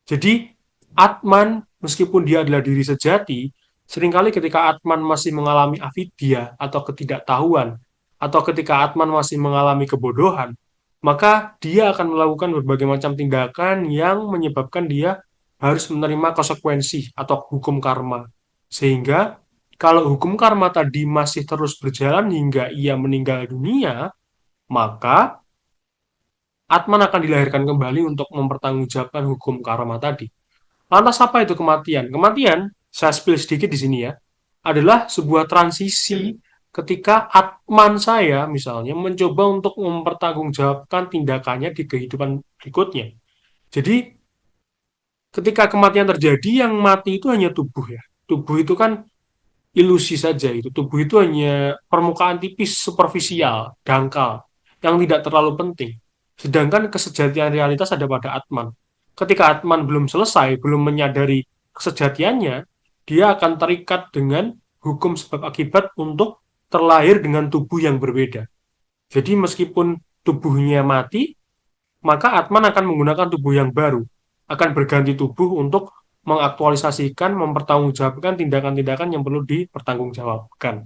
Jadi, Atman, meskipun dia adalah diri sejati, seringkali ketika Atman masih mengalami avidya atau ketidaktahuan, atau ketika Atman masih mengalami kebodohan, maka dia akan melakukan berbagai macam tindakan yang menyebabkan dia harus menerima konsekuensi atau hukum karma. Sehingga, kalau hukum karma tadi masih terus berjalan hingga ia meninggal dunia, maka Atman akan dilahirkan kembali untuk mempertanggungjawabkan hukum karma tadi. Lantas apa itu kematian? Kematian, saya spill sedikit di sini ya, adalah sebuah transisi ketika Atman saya misalnya mencoba untuk mempertanggungjawabkan tindakannya di kehidupan berikutnya. Jadi ketika kematian terjadi, yang mati itu hanya tubuh ya. Tubuh itu kan ilusi saja itu. Tubuh itu hanya permukaan tipis, superficial, dangkal, yang tidak terlalu penting. Sedangkan kesejatian realitas ada pada Atman. Ketika Atman belum selesai, belum menyadari kesejatiannya, dia akan terikat dengan hukum sebab akibat untuk terlahir dengan tubuh yang berbeda. Jadi meskipun tubuhnya mati, maka Atman akan menggunakan tubuh yang baru, akan berganti tubuh untuk mengaktualisasikan, mempertanggungjawabkan tindakan-tindakan yang perlu dipertanggungjawabkan.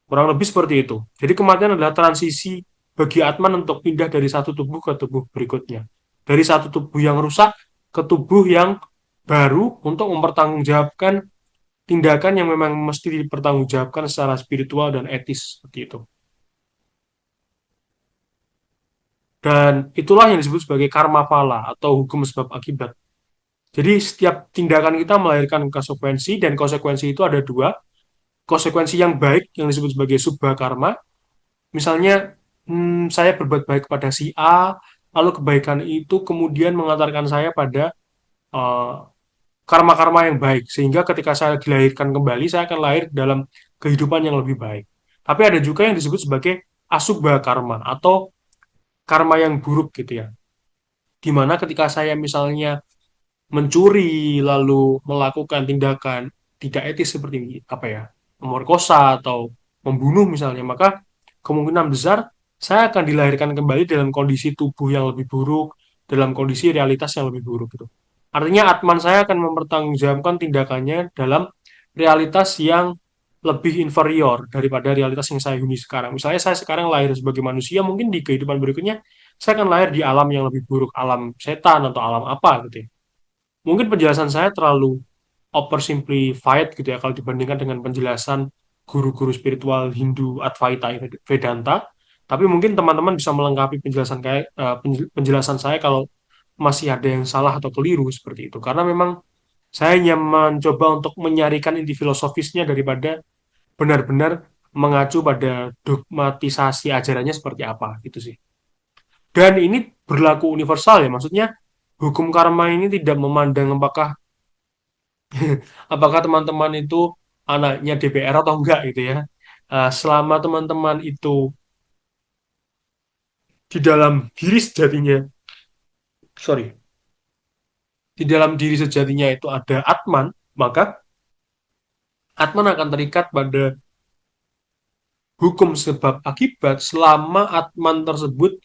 Kurang lebih seperti itu. Jadi kematian adalah transisi bagi Atman untuk pindah dari satu tubuh ke tubuh berikutnya. Dari satu tubuh yang rusak ke tubuh yang baru untuk mempertanggungjawabkan tindakan yang memang mesti dipertanggungjawabkan secara spiritual dan etis seperti itu. Dan itulah yang disebut sebagai karma pala atau hukum sebab akibat. Jadi setiap tindakan kita melahirkan konsekuensi dan konsekuensi itu ada dua. Konsekuensi yang baik yang disebut sebagai subha karma. Misalnya saya berbuat baik kepada si A, lalu kebaikan itu kemudian mengantarkan saya pada eh, karma-karma yang baik. Sehingga ketika saya dilahirkan kembali, saya akan lahir dalam kehidupan yang lebih baik. Tapi ada juga yang disebut sebagai asubha karma atau karma yang buruk gitu ya. Dimana ketika saya misalnya mencuri lalu melakukan tindakan tidak etis seperti apa ya, memerkosa atau membunuh misalnya, maka kemungkinan besar saya akan dilahirkan kembali dalam kondisi tubuh yang lebih buruk, dalam kondisi realitas yang lebih buruk gitu. Artinya Atman saya akan mempertanggungjawabkan tindakannya dalam realitas yang lebih inferior daripada realitas yang saya huni sekarang. Misalnya saya sekarang lahir sebagai manusia, mungkin di kehidupan berikutnya saya akan lahir di alam yang lebih buruk, alam setan atau alam apa gitu ya. Mungkin penjelasan saya terlalu oversimplified gitu ya kalau dibandingkan dengan penjelasan guru-guru spiritual Hindu Advaita Vedanta. Tapi mungkin teman-teman bisa melengkapi penjelasan saya kalau masih ada yang salah atau keliru seperti itu. Karena memang saya hanya mencoba untuk menyarikan inti filosofisnya daripada benar-benar mengacu pada dogmatisasi ajarannya seperti apa gitu sih. Dan ini berlaku universal ya, maksudnya hukum karma ini tidak memandang apakah teman-teman itu anaknya DPR atau enggak gitu ya. Selama teman-teman itu di dalam diri sejatinya, sorry, di dalam diri sejatinya itu ada Atman, maka Atman akan terikat pada hukum sebab akibat selama Atman tersebut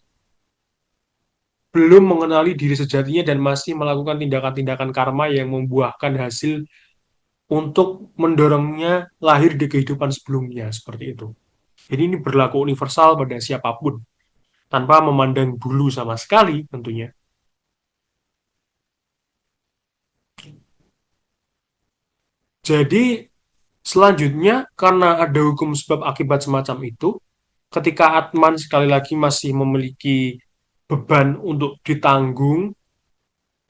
belum mengenali diri sejatinya dan masih melakukan tindakan-tindakan karma yang membuahkan hasil untuk mendorongnya lahir di kehidupan sebelumnya, seperti itu. Jadi ini berlaku universal pada siapapun, tanpa memandang bulu sama sekali tentunya. Jadi selanjutnya, karena ada hukum sebab akibat semacam itu, ketika Atman sekali lagi masih memiliki beban untuk ditanggung,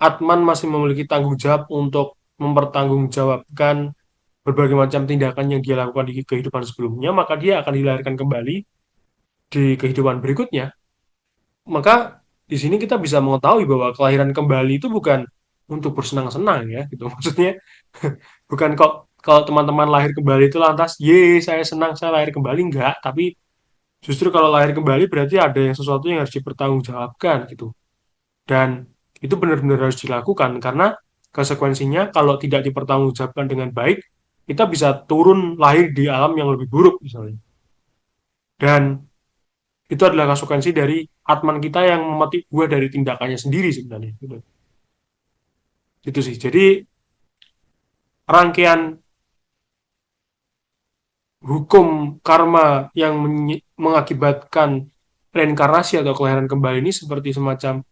Atman masih memiliki tanggung jawab untuk mempertanggungjawabkan berbagai macam tindakan yang dia lakukan di kehidupan sebelumnya, maka dia akan dilahirkan kembali di kehidupan berikutnya. Maka di sini kita bisa mengetahui bahwa kelahiran kembali itu bukan untuk bersenang-senang ya, gitu. Maksudnya bukan kok kalau teman-teman lahir kembali itu lantas, ye saya senang saya lahir kembali enggak, tapi justru kalau lahir kembali berarti ada yang sesuatu yang harus dipertanggungjawabkan gitu. Dan Itu benar-benar harus dilakukan karena konsekuensinya kalau tidak dipertanggungjawabkan dengan baik, kita bisa turun lahir di alam yang lebih buruk misalnya. Dan itu adalah konsekuensi dari atman kita yang memetik buah dari tindakannya sendiri sebenarnya. Gitu. Itu sih. Jadi rangkaian hukum karma yang mengakibatkan reinkarnasi atau kelahiran kembali ini seperti semacam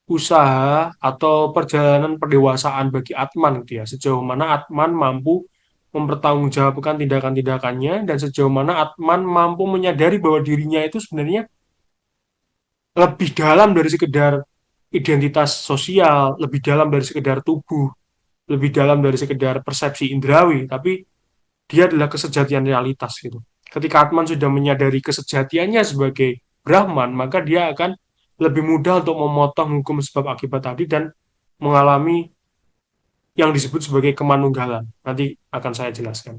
usaha atau perjalanan pendewasaan bagi Atman gitu ya. Sejauh mana Atman mampu mempertanggungjawabkan tindakan-tindakannya dan sejauh mana Atman mampu menyadari bahwa dirinya itu sebenarnya lebih dalam dari sekedar identitas sosial, lebih dalam dari sekedar tubuh, lebih dalam dari sekedar persepsi indrawi, tapi dia adalah kesejatian realitas gitu. Ketika Atman sudah menyadari kesejatiannya sebagai Brahman, maka dia akan lebih mudah untuk memotong hukum sebab akibat tadi dan mengalami yang disebut sebagai kemanunggalan. Nanti akan saya jelaskan.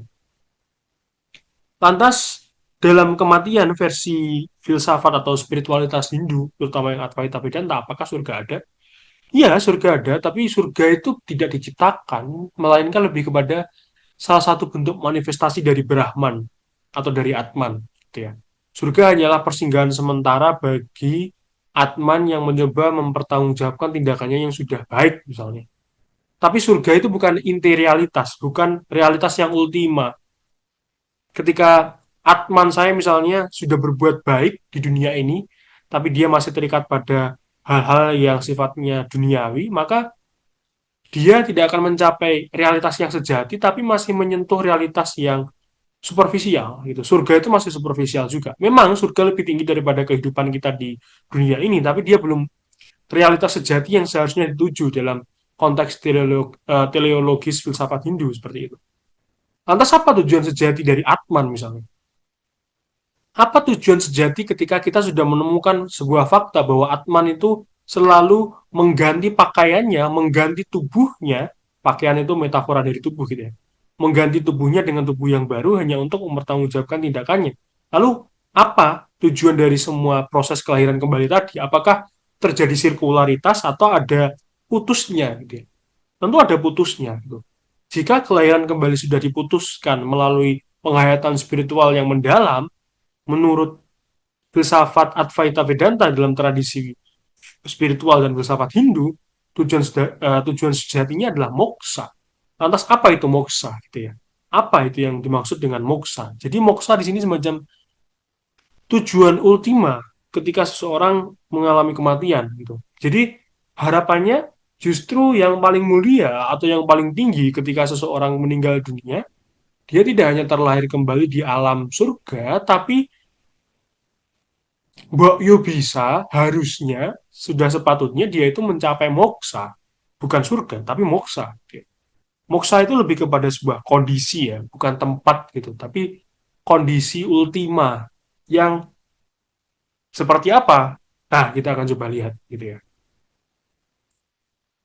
Lantas, dalam kematian versi filsafat atau spiritualitas Hindu, terutama yang Advaita Vedanta, apakah surga ada? Iya, surga ada, tapi surga itu tidak diciptakan, melainkan lebih kepada salah satu bentuk manifestasi dari Brahman atau dari Atman, gitu ya. Surga hanyalah persinggahan sementara bagi Atman yang mencoba mempertanggungjawabkan tindakannya yang sudah baik, misalnya. Tapi surga itu bukan inti realitas, bukan realitas yang ultima. Ketika Atman saya misalnya sudah berbuat baik di dunia ini, tapi dia masih terikat pada hal-hal yang sifatnya duniawi, maka dia tidak akan mencapai realitas yang sejati, tapi masih menyentuh realitas yang superficial gitu. Surga itu masih superficial juga. Memang surga lebih tinggi daripada kehidupan kita di dunia ini, tapi dia belum realitas sejati yang seharusnya dituju dalam konteks teleologis filsafat Hindu seperti itu. Lantas apa tujuan sejati dari Atman misalnya? Apa tujuan sejati ketika kita sudah menemukan sebuah fakta bahwa Atman itu selalu mengganti pakaiannya, mengganti tubuhnya, pakaian itu metafora dari tubuh gitu ya, mengganti tubuhnya dengan tubuh yang baru hanya untuk mempertanggungjawabkan tindakannya. Lalu apa tujuan dari semua proses kelahiran kembali tadi? Apakah terjadi sirkularitas atau ada putusnya gitu ya? Tentu ada putusnya gitu. Jika kelahiran kembali sudah diputuskan melalui penghayatan spiritual yang mendalam, menurut filsafat Advaita Vedanta dalam tradisi spiritual dan filsafat Hindu, tujuan sejatinya adalah moksa. Lantas apa itu moksa gitu ya? Apa itu yang dimaksud dengan moksa? Jadi moksa di sini semacam tujuan ultima ketika seseorang mengalami kematian gitu. Jadi harapannya justru yang paling mulia atau yang paling tinggi ketika seseorang meninggal dunia, dia tidak hanya terlahir kembali di alam surga, tapi Mbok Yo bisa, harusnya, sudah sepatutnya dia itu mencapai moksa. Bukan surga, tapi moksa. Moksa itu lebih kepada sebuah kondisi ya, bukan tempat gitu. Tapi kondisi ultima yang seperti apa? Nah, kita akan coba lihat gitu ya.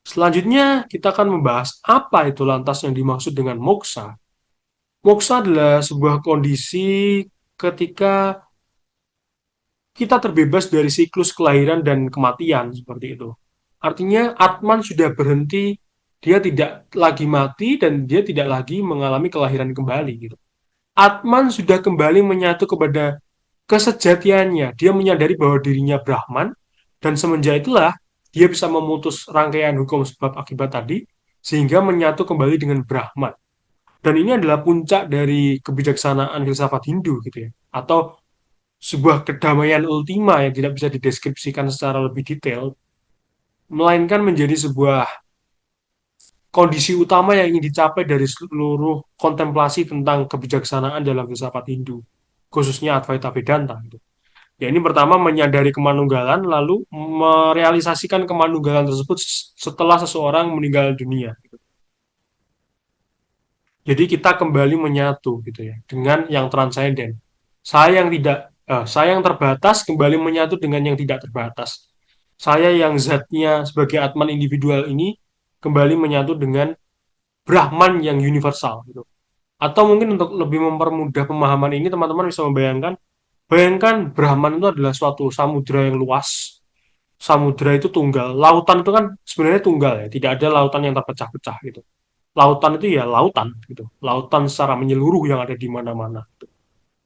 Selanjutnya, kita akan membahas apa itu lantas yang dimaksud dengan moksa. Moksa adalah sebuah kondisi ketika kita terbebas dari siklus kelahiran dan kematian seperti itu. Artinya Atman sudah berhenti, dia tidak lagi mati dan dia tidak lagi mengalami kelahiran kembali gitu. Atman sudah kembali menyatu kepada kesejatiannya. Dia menyadari bahwa dirinya Brahman dan semenjak itulah dia bisa memutus rangkaian hukum sebab akibat tadi sehingga menyatu kembali dengan Brahman. Dan ini adalah puncak dari kebijaksanaan filsafat Hindu gitu ya. Atau sebuah kedamaian ultima yang tidak bisa dideskripsikan secara lebih detail, melainkan menjadi sebuah kondisi utama yang ingin dicapai dari seluruh kontemplasi tentang kebijaksanaan dalam filsafat Hindu, khususnya Advaita Vedanta. Gitu. Ya ini pertama menyadari kemanunggalan, lalu merealisasikan kemanunggalan tersebut setelah seseorang meninggal dunia. Gitu. Jadi kita kembali menyatu gitu ya dengan yang transenden. Saya yang terbatas kembali menyatu dengan yang tidak terbatas. Saya yang zatnya sebagai atman individual ini kembali menyatu dengan Brahman yang universal gitu. Atau mungkin untuk lebih mempermudah pemahaman ini teman-teman bisa bayangkan Brahman itu adalah suatu samudera yang luas samudra itu tunggal, lautan itu kan sebenarnya tunggal ya, tidak ada lautan yang terpecah-pecah gitu. Lautan itu ya lautan gitu, lautan secara menyeluruh yang ada di mana-mana.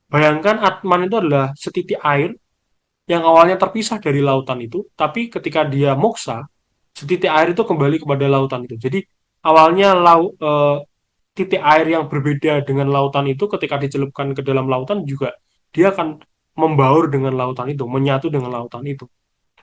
Bayangkan Atman itu adalah setitik air yang awalnya terpisah dari lautan itu, tapi ketika dia moksa, setitik air itu kembali kepada lautan itu. Jadi awalnya titik air yang berbeda dengan lautan itu ketika dicelupkan ke dalam lautan juga dia akan membaur dengan lautan itu, menyatu dengan lautan itu.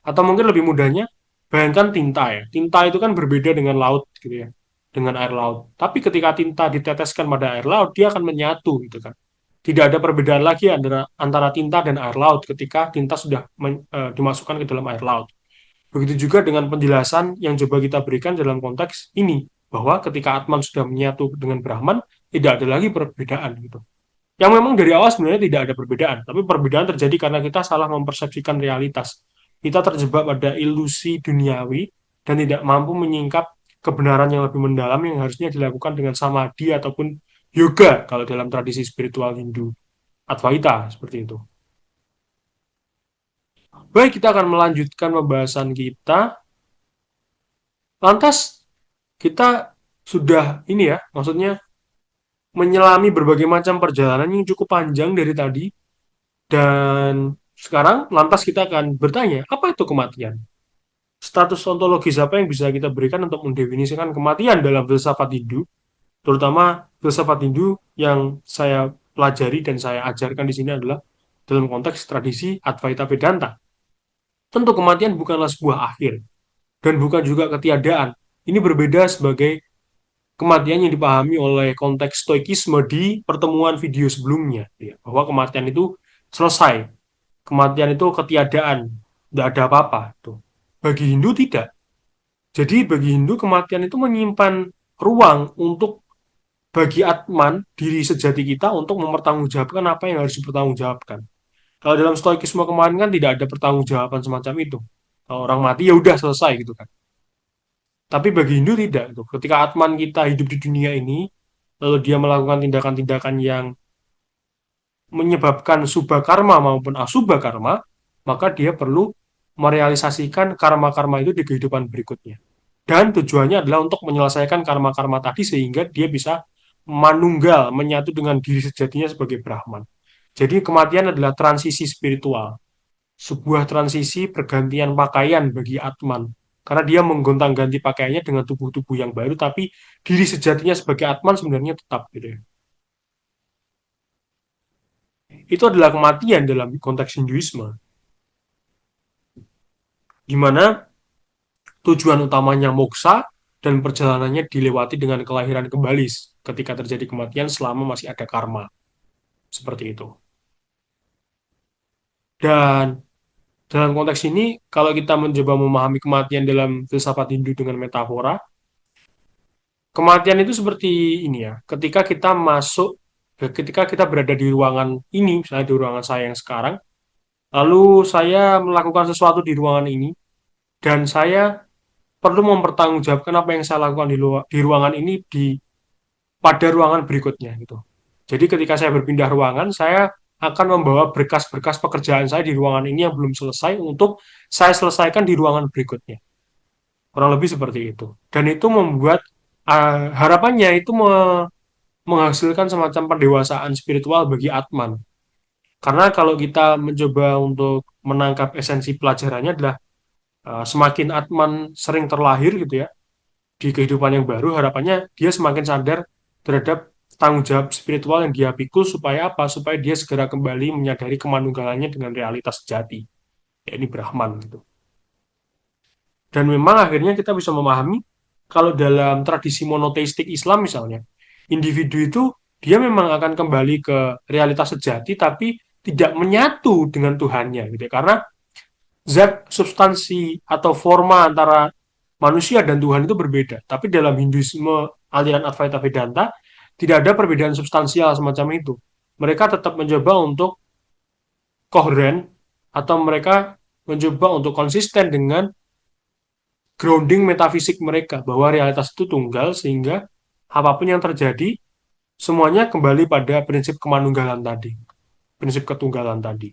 Atau mungkin lebih mudahnya, bayangkan tinta ya. Tinta itu kan berbeda dengan laut gitu ya, dengan air laut. Tapi ketika tinta diteteskan pada air laut, dia akan menyatu gitu kan. Tidak ada perbedaan lagi antara tinta dan air laut ketika tinta sudah dimasukkan ke dalam air laut. Begitu juga dengan penjelasan yang coba kita berikan dalam konteks ini, bahwa ketika Atman sudah menyatu dengan Brahman, tidak ada lagi perbedaan gitu. Yang memang dari awal sebenarnya tidak ada perbedaan, tapi perbedaan terjadi karena kita salah mempersepsikan realitas. Kita terjebak pada ilusi duniawi dan tidak mampu menyingkap kebenaran yang lebih mendalam yang harusnya dilakukan dengan samadhi ataupun yoga kalau dalam tradisi spiritual Hindu, Advaita seperti itu. Baik, kita akan melanjutkan pembahasan kita. Lantas kita sudah ini ya, maksudnya menyelami berbagai macam perjalanan yang cukup panjang dari tadi. Dan sekarang lantas kita akan bertanya, apa itu kematian? Status ontologis apa yang bisa kita berikan untuk mendefinisikan kematian dalam filsafat Hindu, terutama filsafat Hindu yang saya pelajari dan saya ajarkan di sini adalah dalam konteks tradisi Advaita Vedanta. Tentu kematian bukanlah sebuah akhir dan bukan juga ketiadaan. Ini berbeda sebagai kematian yang dipahami oleh konteks stoikisme di pertemuan video sebelumnya, ya, bahwa kematian itu selesai, kematian itu ketiadaan, tidak ada apa-apa. Tuh. Bagi Hindu tidak. Jadi bagi Hindu kematian itu menyimpan ruang untuk bagi Atman, diri sejati kita untuk mempertanggungjawabkan apa yang harus dipertanggungjawabkan. Kalau dalam stoikisme kemarin kan tidak ada pertanggungjawaban semacam itu. Kalau orang mati ya udah selesai gitu kan. Tapi bagi Hindu tidak. Gitu. Ketika Atman kita hidup di dunia ini, lalu dia melakukan tindakan-tindakan yang menyebabkan subha karma maupun asubha karma, maka dia perlu merealisasikan karma-karma itu di kehidupan berikutnya. Dan tujuannya adalah untuk menyelesaikan karma-karma tadi sehingga dia bisa manunggal, menyatu dengan diri sejatinya sebagai Brahman. Jadi kematian adalah transisi spiritual, sebuah transisi pergantian pakaian bagi Atman. Karena dia menggontang-ganti pakaiannya dengan tubuh-tubuh yang baru, tapi diri sejatinya sebagai Atman sebenarnya tetap gitu ya. Itu adalah kematian dalam konteks Hinduisme, di mana tujuan utamanya moksa dan perjalanannya dilewati dengan kelahiran kembali ketika terjadi kematian selama masih ada karma. Seperti itu. Dan dalam konteks ini, kalau kita mencoba memahami kematian dalam filsafat Hindu dengan metafora, kematian itu seperti ini ya, ketika kita berada di ruangan ini, misalnya di ruangan saya yang sekarang, lalu saya melakukan sesuatu di ruangan ini, dan saya perlu mempertanggungjawabkan apa yang saya lakukan di ruangan ini pada ruangan berikutnya gitu. Jadi ketika saya berpindah ruangan, saya akan membawa berkas-berkas pekerjaan saya di ruangan ini yang belum selesai untuk saya selesaikan di ruangan berikutnya. Kurang lebih seperti itu. Dan itu membuat harapannya itu menghasilkan semacam pendewasaan spiritual bagi Atman. Karena kalau kita mencoba untuk menangkap esensi pelajarannya adalah semakin Atman sering terlahir gitu ya, di kehidupan yang baru, harapannya dia semakin sadar terhadap tanggung jawab spiritual yang dia pikul supaya apa? Supaya dia segera kembali menyadari kemanunggalannya dengan realitas sejati, ya ini Brahman gitu. Dan memang akhirnya kita bisa memahami kalau dalam tradisi monoteistik Islam misalnya, individu itu dia memang akan kembali ke realitas sejati tapi tidak menyatu dengan Tuhannya gitu ya. Karena zat substansi atau forma antara manusia dan Tuhan itu berbeda. Tapi dalam Hinduisme aliran Advaita Vedanta tidak ada perbedaan substansial semacam itu. Mereka tetap mencoba untuk koheren atau mereka mencoba untuk konsisten dengan grounding metafisik mereka bahwa realitas itu tunggal sehingga apapun yang terjadi semuanya kembali pada prinsip kemanunggalan tadi, prinsip ketunggalan tadi.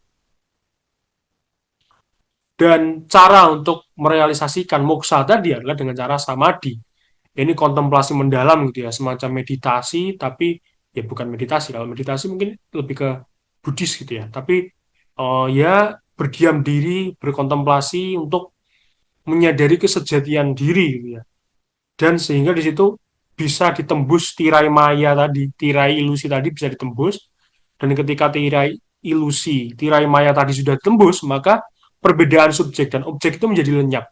Dan cara untuk merealisasikan moksa tadi adalah dengan cara samadhi. Ini kontemplasi mendalam gitu ya, semacam meditasi, tapi ya bukan meditasi. Kalau meditasi mungkin lebih ke Buddhis gitu ya. Tapi ya berdiam diri, berkontemplasi untuk menyadari kesejatian diri gitu ya. Dan sehingga di situ bisa ditembus tirai maya tadi, tirai ilusi tadi bisa ditembus. Dan ketika tirai ilusi, tirai maya tadi sudah ditembus, maka perbedaan subjek dan objek itu menjadi lenyap.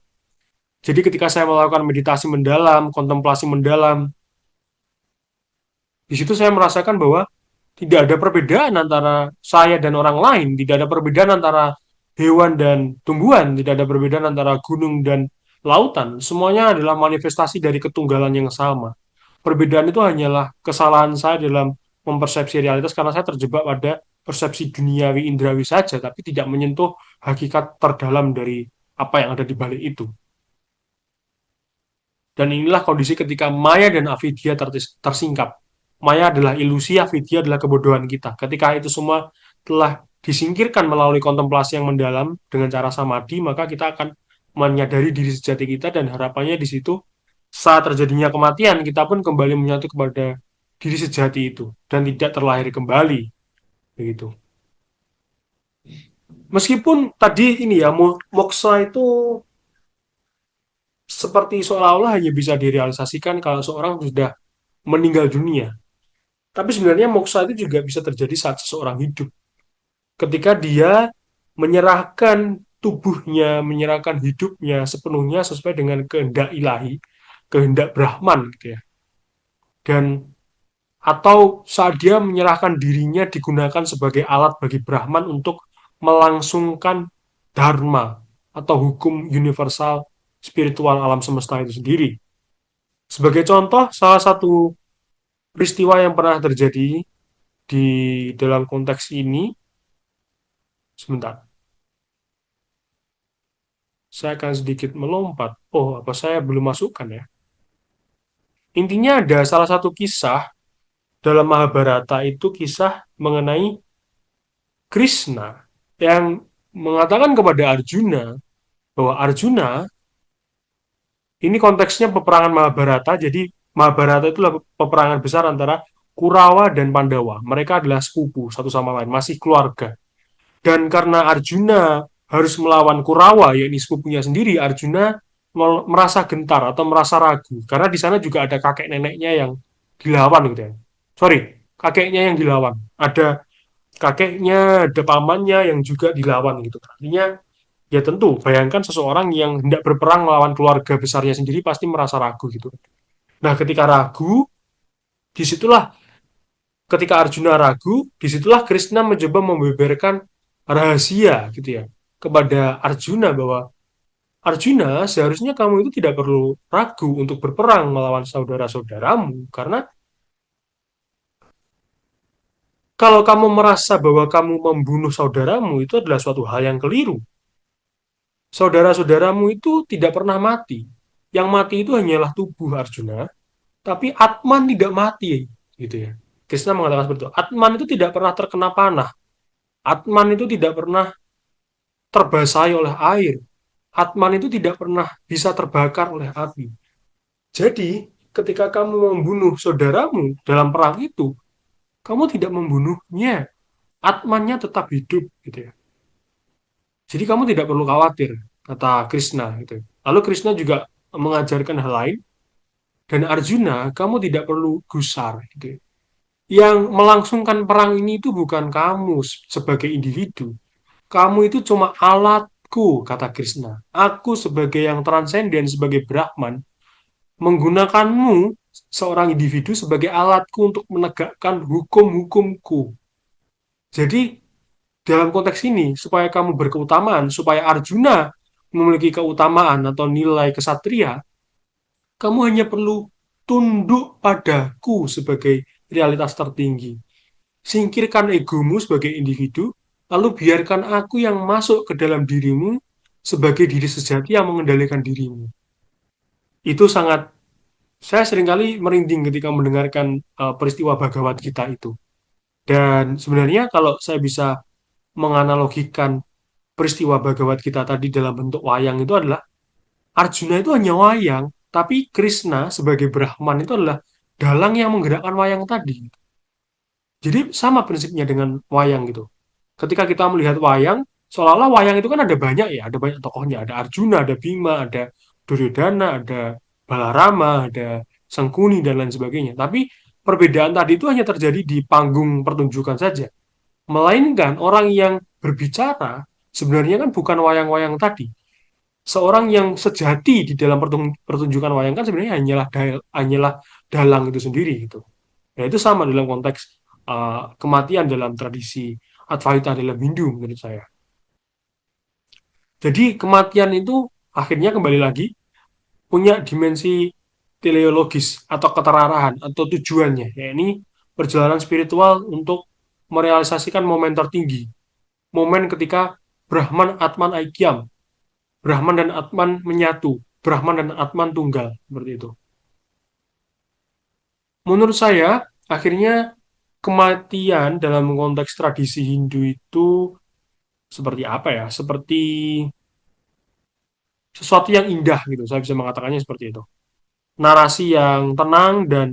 Jadi ketika saya melakukan meditasi mendalam, kontemplasi mendalam, di situ saya merasakan bahwa tidak ada perbedaan antara saya dan orang lain, tidak ada perbedaan antara hewan dan tumbuhan, tidak ada perbedaan antara gunung dan lautan. Semuanya adalah manifestasi dari ketunggalan yang sama. Perbedaan itu hanyalah kesalahan saya dalam mempersepsi realitas karena saya terjebak pada persepsi duniawi indrawi saja, tapi tidak menyentuh hakikat terdalam dari apa yang ada di balik itu. Dan inilah kondisi ketika Maya dan avidya tersingkap. Maya adalah ilusi, avidya adalah kebodohan kita. Ketika itu semua telah disingkirkan melalui kontemplasi yang mendalam dengan cara samadhi, maka kita akan menyadari diri sejati kita dan harapannya di situ saat terjadinya kematian kita pun kembali menyatu kepada diri sejati itu dan tidak terlahir kembali begitu. Meskipun tadi ini ya moksa itu seperti seolah-olah hanya bisa direalisasikan kalau seorang sudah meninggal dunia. Tapi sebenarnya moksa itu juga bisa terjadi saat seseorang hidup. Ketika dia menyerahkan tubuhnya, menyerahkan hidupnya sepenuhnya sesuai dengan kehendak ilahi, kehendak Brahman gitu ya. Dan atau saat dia menyerahkan dirinya digunakan sebagai alat bagi Brahman untuk melangsungkan dharma atau hukum universal spiritual alam semesta itu sendiri. Sebagai contoh, salah satu peristiwa yang pernah terjadi di dalam konteks ini, sebentar, saya akan sedikit melompat. Oh, apa saya belum masukkan ya? Intinya ada salah satu kisah dalam Mahabharata itu kisah mengenai Krishna yang mengatakan kepada Arjuna bahwa Arjuna ini konteksnya peperangan Mahabharata. Jadi Mahabharata itu adalah peperangan besar antara Kurawa dan Pandawa. Mereka adalah sepupu satu sama lain, masih keluarga. Dan karena Arjuna harus melawan Kurawa, yakni sepupunya sendiri, Arjuna merasa gentar atau merasa ragu. Karena di sana juga ada kakek neneknya yang dilawan gitu ya. Sorry, kakeknya yang dilawan. Ada kakeknya, ada pamannya yang juga dilawan gitu. Artinya ya tentu, bayangkan seseorang yang hendak berperang melawan keluarga besarnya sendiri pasti merasa ragu gitu. Nah, ketika ragu, disitulah ketika Arjuna ragu, disitulah Krishna mencoba membeberkan rahasia gitu ya kepada Arjuna bahwa Arjuna seharusnya kamu itu tidak perlu ragu untuk berperang melawan saudara-saudaramu karena kalau kamu merasa bahwa kamu membunuh saudaramu itu adalah suatu hal yang keliru. Saudara-saudaramu itu tidak pernah mati. Yang mati itu hanyalah tubuh Arjuna, tapi Atman tidak mati, gitu ya. Krishna mengatakan seperti itu. Atman itu tidak pernah terkena panah. Atman itu tidak pernah terbasahi oleh air. Atman itu tidak pernah bisa terbakar oleh api. Jadi, ketika kamu membunuh saudaramu dalam perang itu, kamu tidak membunuhnya. Atmannya tetap hidup, gitu ya. Jadi kamu tidak perlu khawatir, kata Krishna, gitu. Lalu Krishna juga mengajarkan hal lain, dan Arjuna, kamu tidak perlu gusar, gitu ya. Yang melangsungkan perang ini itu bukan kamu sebagai individu. Kamu itu cuma alatku, kata Krishna. Aku sebagai yang transenden, sebagai Brahman, menggunakanmu seorang individu sebagai alatku untuk menegakkan hukum-hukumku. Jadi, dalam konteks ini, supaya kamu berkeutamaan, supaya Arjuna memiliki keutamaan atau nilai kesatria, kamu hanya perlu tunduk padaku sebagai realitas tertinggi. Singkirkan egomu sebagai individu, lalu biarkan aku yang masuk ke dalam dirimu sebagai diri sejati yang mengendalikan dirimu. Itu sangat, saya seringkali merinding ketika mendengarkan peristiwa Bhagavad Gita itu. Dan sebenarnya kalau saya bisa menganalogikan peristiwa Bhagavad Gita tadi dalam bentuk wayang itu adalah Arjuna itu hanya wayang, tapi Krishna sebagai Brahman itu adalah dalang yang menggerakkan wayang tadi. Jadi sama prinsipnya dengan wayang gitu. Ketika kita melihat wayang, seolah-olah wayang itu kan ada banyak ya, ada banyak tokohnya, ada Arjuna, ada Bima, ada Duryodhana, ada Balarama, ada Sangkuni dan lain sebagainya. Tapi perbedaan tadi itu hanya terjadi di panggung pertunjukan saja. Melainkan orang yang berbicara sebenarnya kan bukan wayang-wayang tadi. Seorang yang sejati di dalam pertunjukan wayang kan sebenarnya hanyalah dalang itu sendiri gitu. Ya itu sama dalam konteks kematian dalam tradisi Advaita dalam Hindu menurut saya. Jadi kematian itu akhirnya kembali lagi punya dimensi teleologis atau keterarahan atau tujuannya, yakni perjalanan spiritual untuk merealisasikan momen tertinggi, momen ketika Brahman Atman Aikyam, Brahman dan Atman menyatu, Brahman dan Atman tunggal, seperti itu. Menurut saya, akhirnya kematian dalam konteks tradisi Hindu itu seperti apa ya? Seperti sesuatu yang indah gitu. Saya bisa mengatakannya seperti itu. Narasi yang tenang dan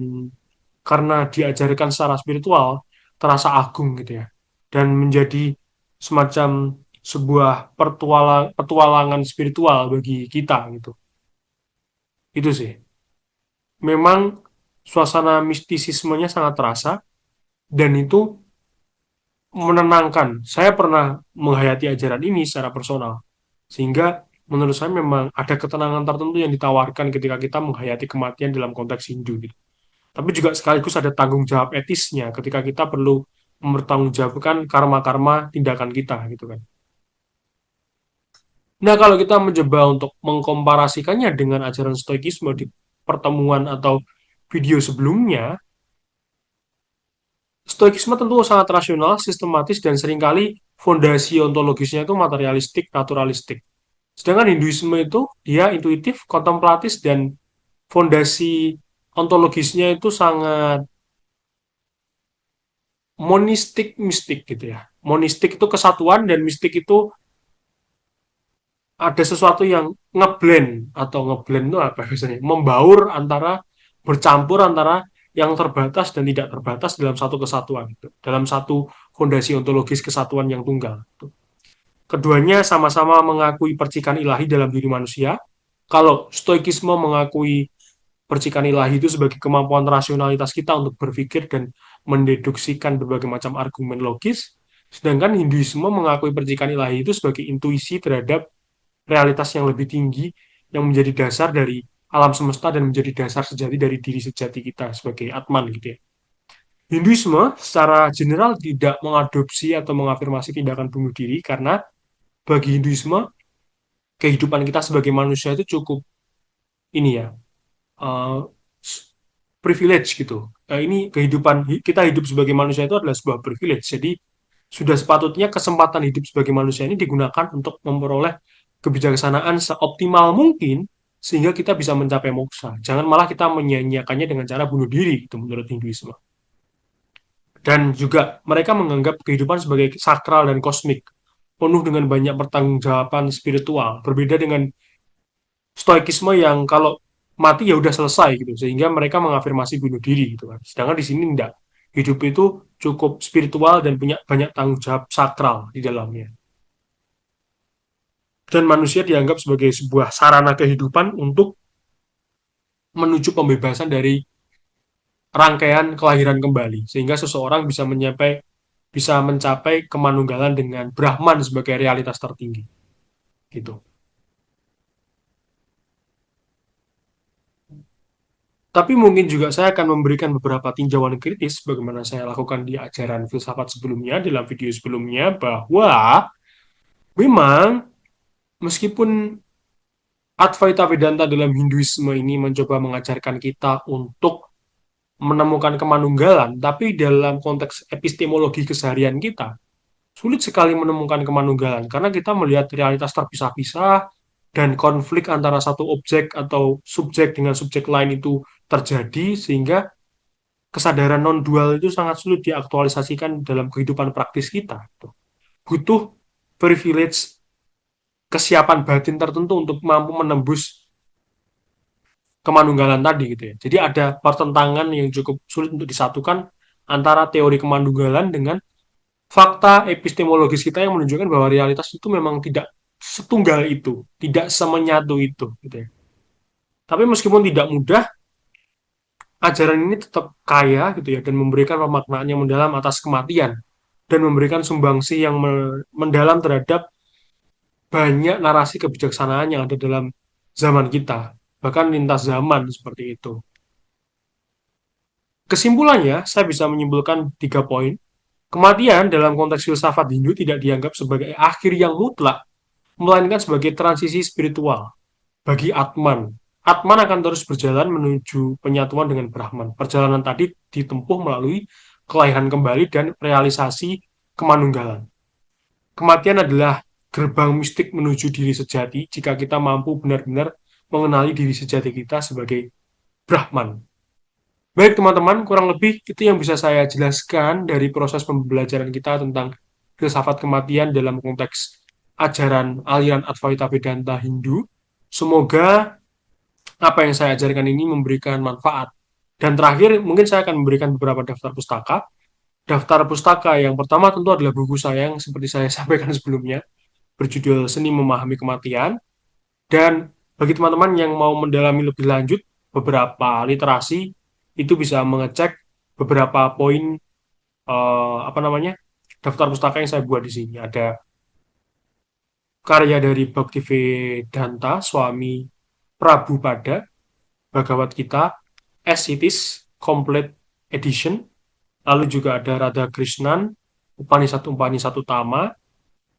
karena diajarkan secara spiritual terasa agung gitu ya. Dan menjadi semacam sebuah petualangan spiritual bagi kita gitu. Itu sih. Memang suasana mistisismenya sangat terasa dan itu menenangkan. Saya pernah menghayati ajaran ini secara personal. Sehingga menurut saya memang ada ketenangan tertentu yang ditawarkan ketika kita menghayati kematian dalam konteks Hindu gitu. Tapi juga sekaligus ada tanggung jawab etisnya ketika kita perlu mempertanggungjawabkan karma-karma tindakan kita gitu kan. Nah, kalau kita mencoba untuk mengkomparasikannya dengan ajaran Stoikisme di pertemuan atau video sebelumnya, Stoikisme tentu sangat rasional, sistematis, dan seringkali fondasi ontologisnya itu materialistik, naturalistik. Sedangkan Hinduisme itu dia intuitif, kontemplatif, dan fondasi ontologisnya itu sangat monistik mistik gitu ya. Monistik itu kesatuan dan mistik itu ada sesuatu yang ngeblend atau ngeblend itu apa biasanya? Membaur antara bercampur antara yang terbatas dan tidak terbatas dalam satu kesatuan gitu. Dalam satu fondasi ontologis kesatuan yang tunggal gitu. Keduanya sama-sama mengakui percikan ilahi dalam diri manusia. Kalau Stoikisme mengakui percikan ilahi itu sebagai kemampuan rasionalitas kita untuk berpikir dan mendeduksikan berbagai macam argumen logis, sedangkan Hinduisme mengakui percikan ilahi itu sebagai intuisi terhadap realitas yang lebih tinggi yang menjadi dasar dari alam semesta dan menjadi dasar sejati dari diri sejati kita sebagai Atman gitu ya. Hinduisme secara general tidak mengadopsi atau mengafirmasi tindakan bunuh diri karena bagi Hinduisme kehidupan kita sebagai manusia itu cukup ini ya uh, privilege gitu. Ini kehidupan kita hidup sebagai manusia itu adalah sebuah privilege. Jadi sudah sepatutnya kesempatan hidup sebagai manusia ini digunakan untuk memperoleh kebijaksanaan seoptimal mungkin sehingga kita bisa mencapai moksa. Jangan malah kita menyia-nyiakannya dengan cara bunuh diri itu menurut Hinduisme. Dan juga mereka menganggap kehidupan sebagai sakral dan kosmik, penuh dengan banyak pertanggungjawaban spiritual. Berbeda dengan stoikisme yang kalau mati ya udah selesai gitu, sehingga mereka mengafirmasi bunuh diri gitu kan. Sedangkan di sini enggak. Hidup itu cukup spiritual dan punya banyak tanggung jawab sakral di dalamnya. Dan manusia dianggap sebagai sebuah sarana kehidupan untuk menuju pembebasan dari rangkaian kelahiran kembali sehingga seseorang bisa mencapai kemanunggalan dengan Brahman sebagai realitas tertinggi gitu. Tapi mungkin juga saya akan memberikan beberapa tinjauan kritis bagaimana saya lakukan di ajaran filsafat sebelumnya dalam video sebelumnya bahwa memang meskipun Advaita Vedanta dalam Hinduisme ini mencoba mengajarkan kita untuk menemukan kemanunggalan, tapi dalam konteks epistemologi keseharian kita, sulit sekali menemukan kemanunggalan karena kita melihat realitas terpisah-pisah dan konflik antara satu objek atau subjek dengan subjek lain itu terjadi sehingga kesadaran non-dual itu sangat sulit diaktualisasikan dalam kehidupan praktis kita. Butuh privilege kesiapan batin tertentu untuk mampu menembus kemandunggalan tadi gitu ya. Jadi ada pertentangan yang cukup sulit untuk disatukan antara teori kemandunggalan dengan fakta epistemologis kita yang menunjukkan bahwa realitas itu memang tidak setunggal itu, tidak semenyatu itu gitu ya. Tapi meskipun tidak mudah, ajaran ini tetap kaya gitu ya dan memberikan pemaknaan yang mendalam atas kematian dan memberikan sumbangsi yang mendalam terhadap banyak narasi kebijaksanaan yang ada dalam zaman kita, bahkan lintas zaman seperti itu. Kesimpulannya, saya bisa menyimpulkan 3 poin. Kematian dalam konteks filsafat Hindu tidak dianggap sebagai akhir yang mutlak, melainkan sebagai transisi spiritual bagi Atman. Atman akan terus berjalan menuju penyatuan dengan Brahman. Perjalanan tadi ditempuh melalui kelahiran kembali dan realisasi kemanunggalan. Kematian adalah gerbang mistik menuju diri sejati jika kita mampu benar-benar mengenali diri sejati kita sebagai Brahman. Baik teman-teman, kurang lebih itu yang bisa saya jelaskan dari proses pembelajaran kita tentang filsafat kematian dalam konteks ajaran aliran Advaita Vedanta Hindu. Semoga apa yang saya ajarkan ini memberikan manfaat. Dan terakhir, mungkin saya akan memberikan beberapa daftar pustaka. Daftar pustaka yang pertama tentu adalah buku saya yang seperti saya sampaikan sebelumnya, berjudul Seni Memahami Kematian. Dan bagi teman-teman yang mau mendalami lebih lanjut beberapa literasi, itu bisa mengecek beberapa poin apa namanya daftar pustaka yang saya buat di sini. Ada karya dari Bhaktivedanta Swami Prabhupada, Bhagavad Gita, as it is, complete edition. Lalu juga ada Radha Krishnan, Upanishad Utama,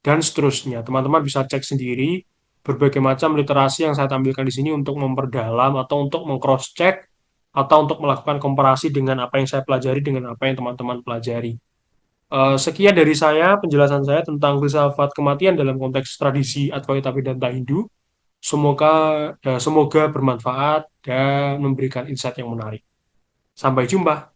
dan seterusnya. Teman-teman bisa cek sendiri berbagai macam literasi yang saya tampilkan di sini untuk memperdalam atau untuk meng-cross check atau untuk melakukan komparasi dengan apa yang saya pelajari dengan apa yang teman-teman pelajari. Sekian dari saya penjelasan saya tentang filsafat kematian dalam konteks tradisi Advaita Vedanta Hindu. Semoga bermanfaat dan memberikan insight yang menarik. Sampai jumpa.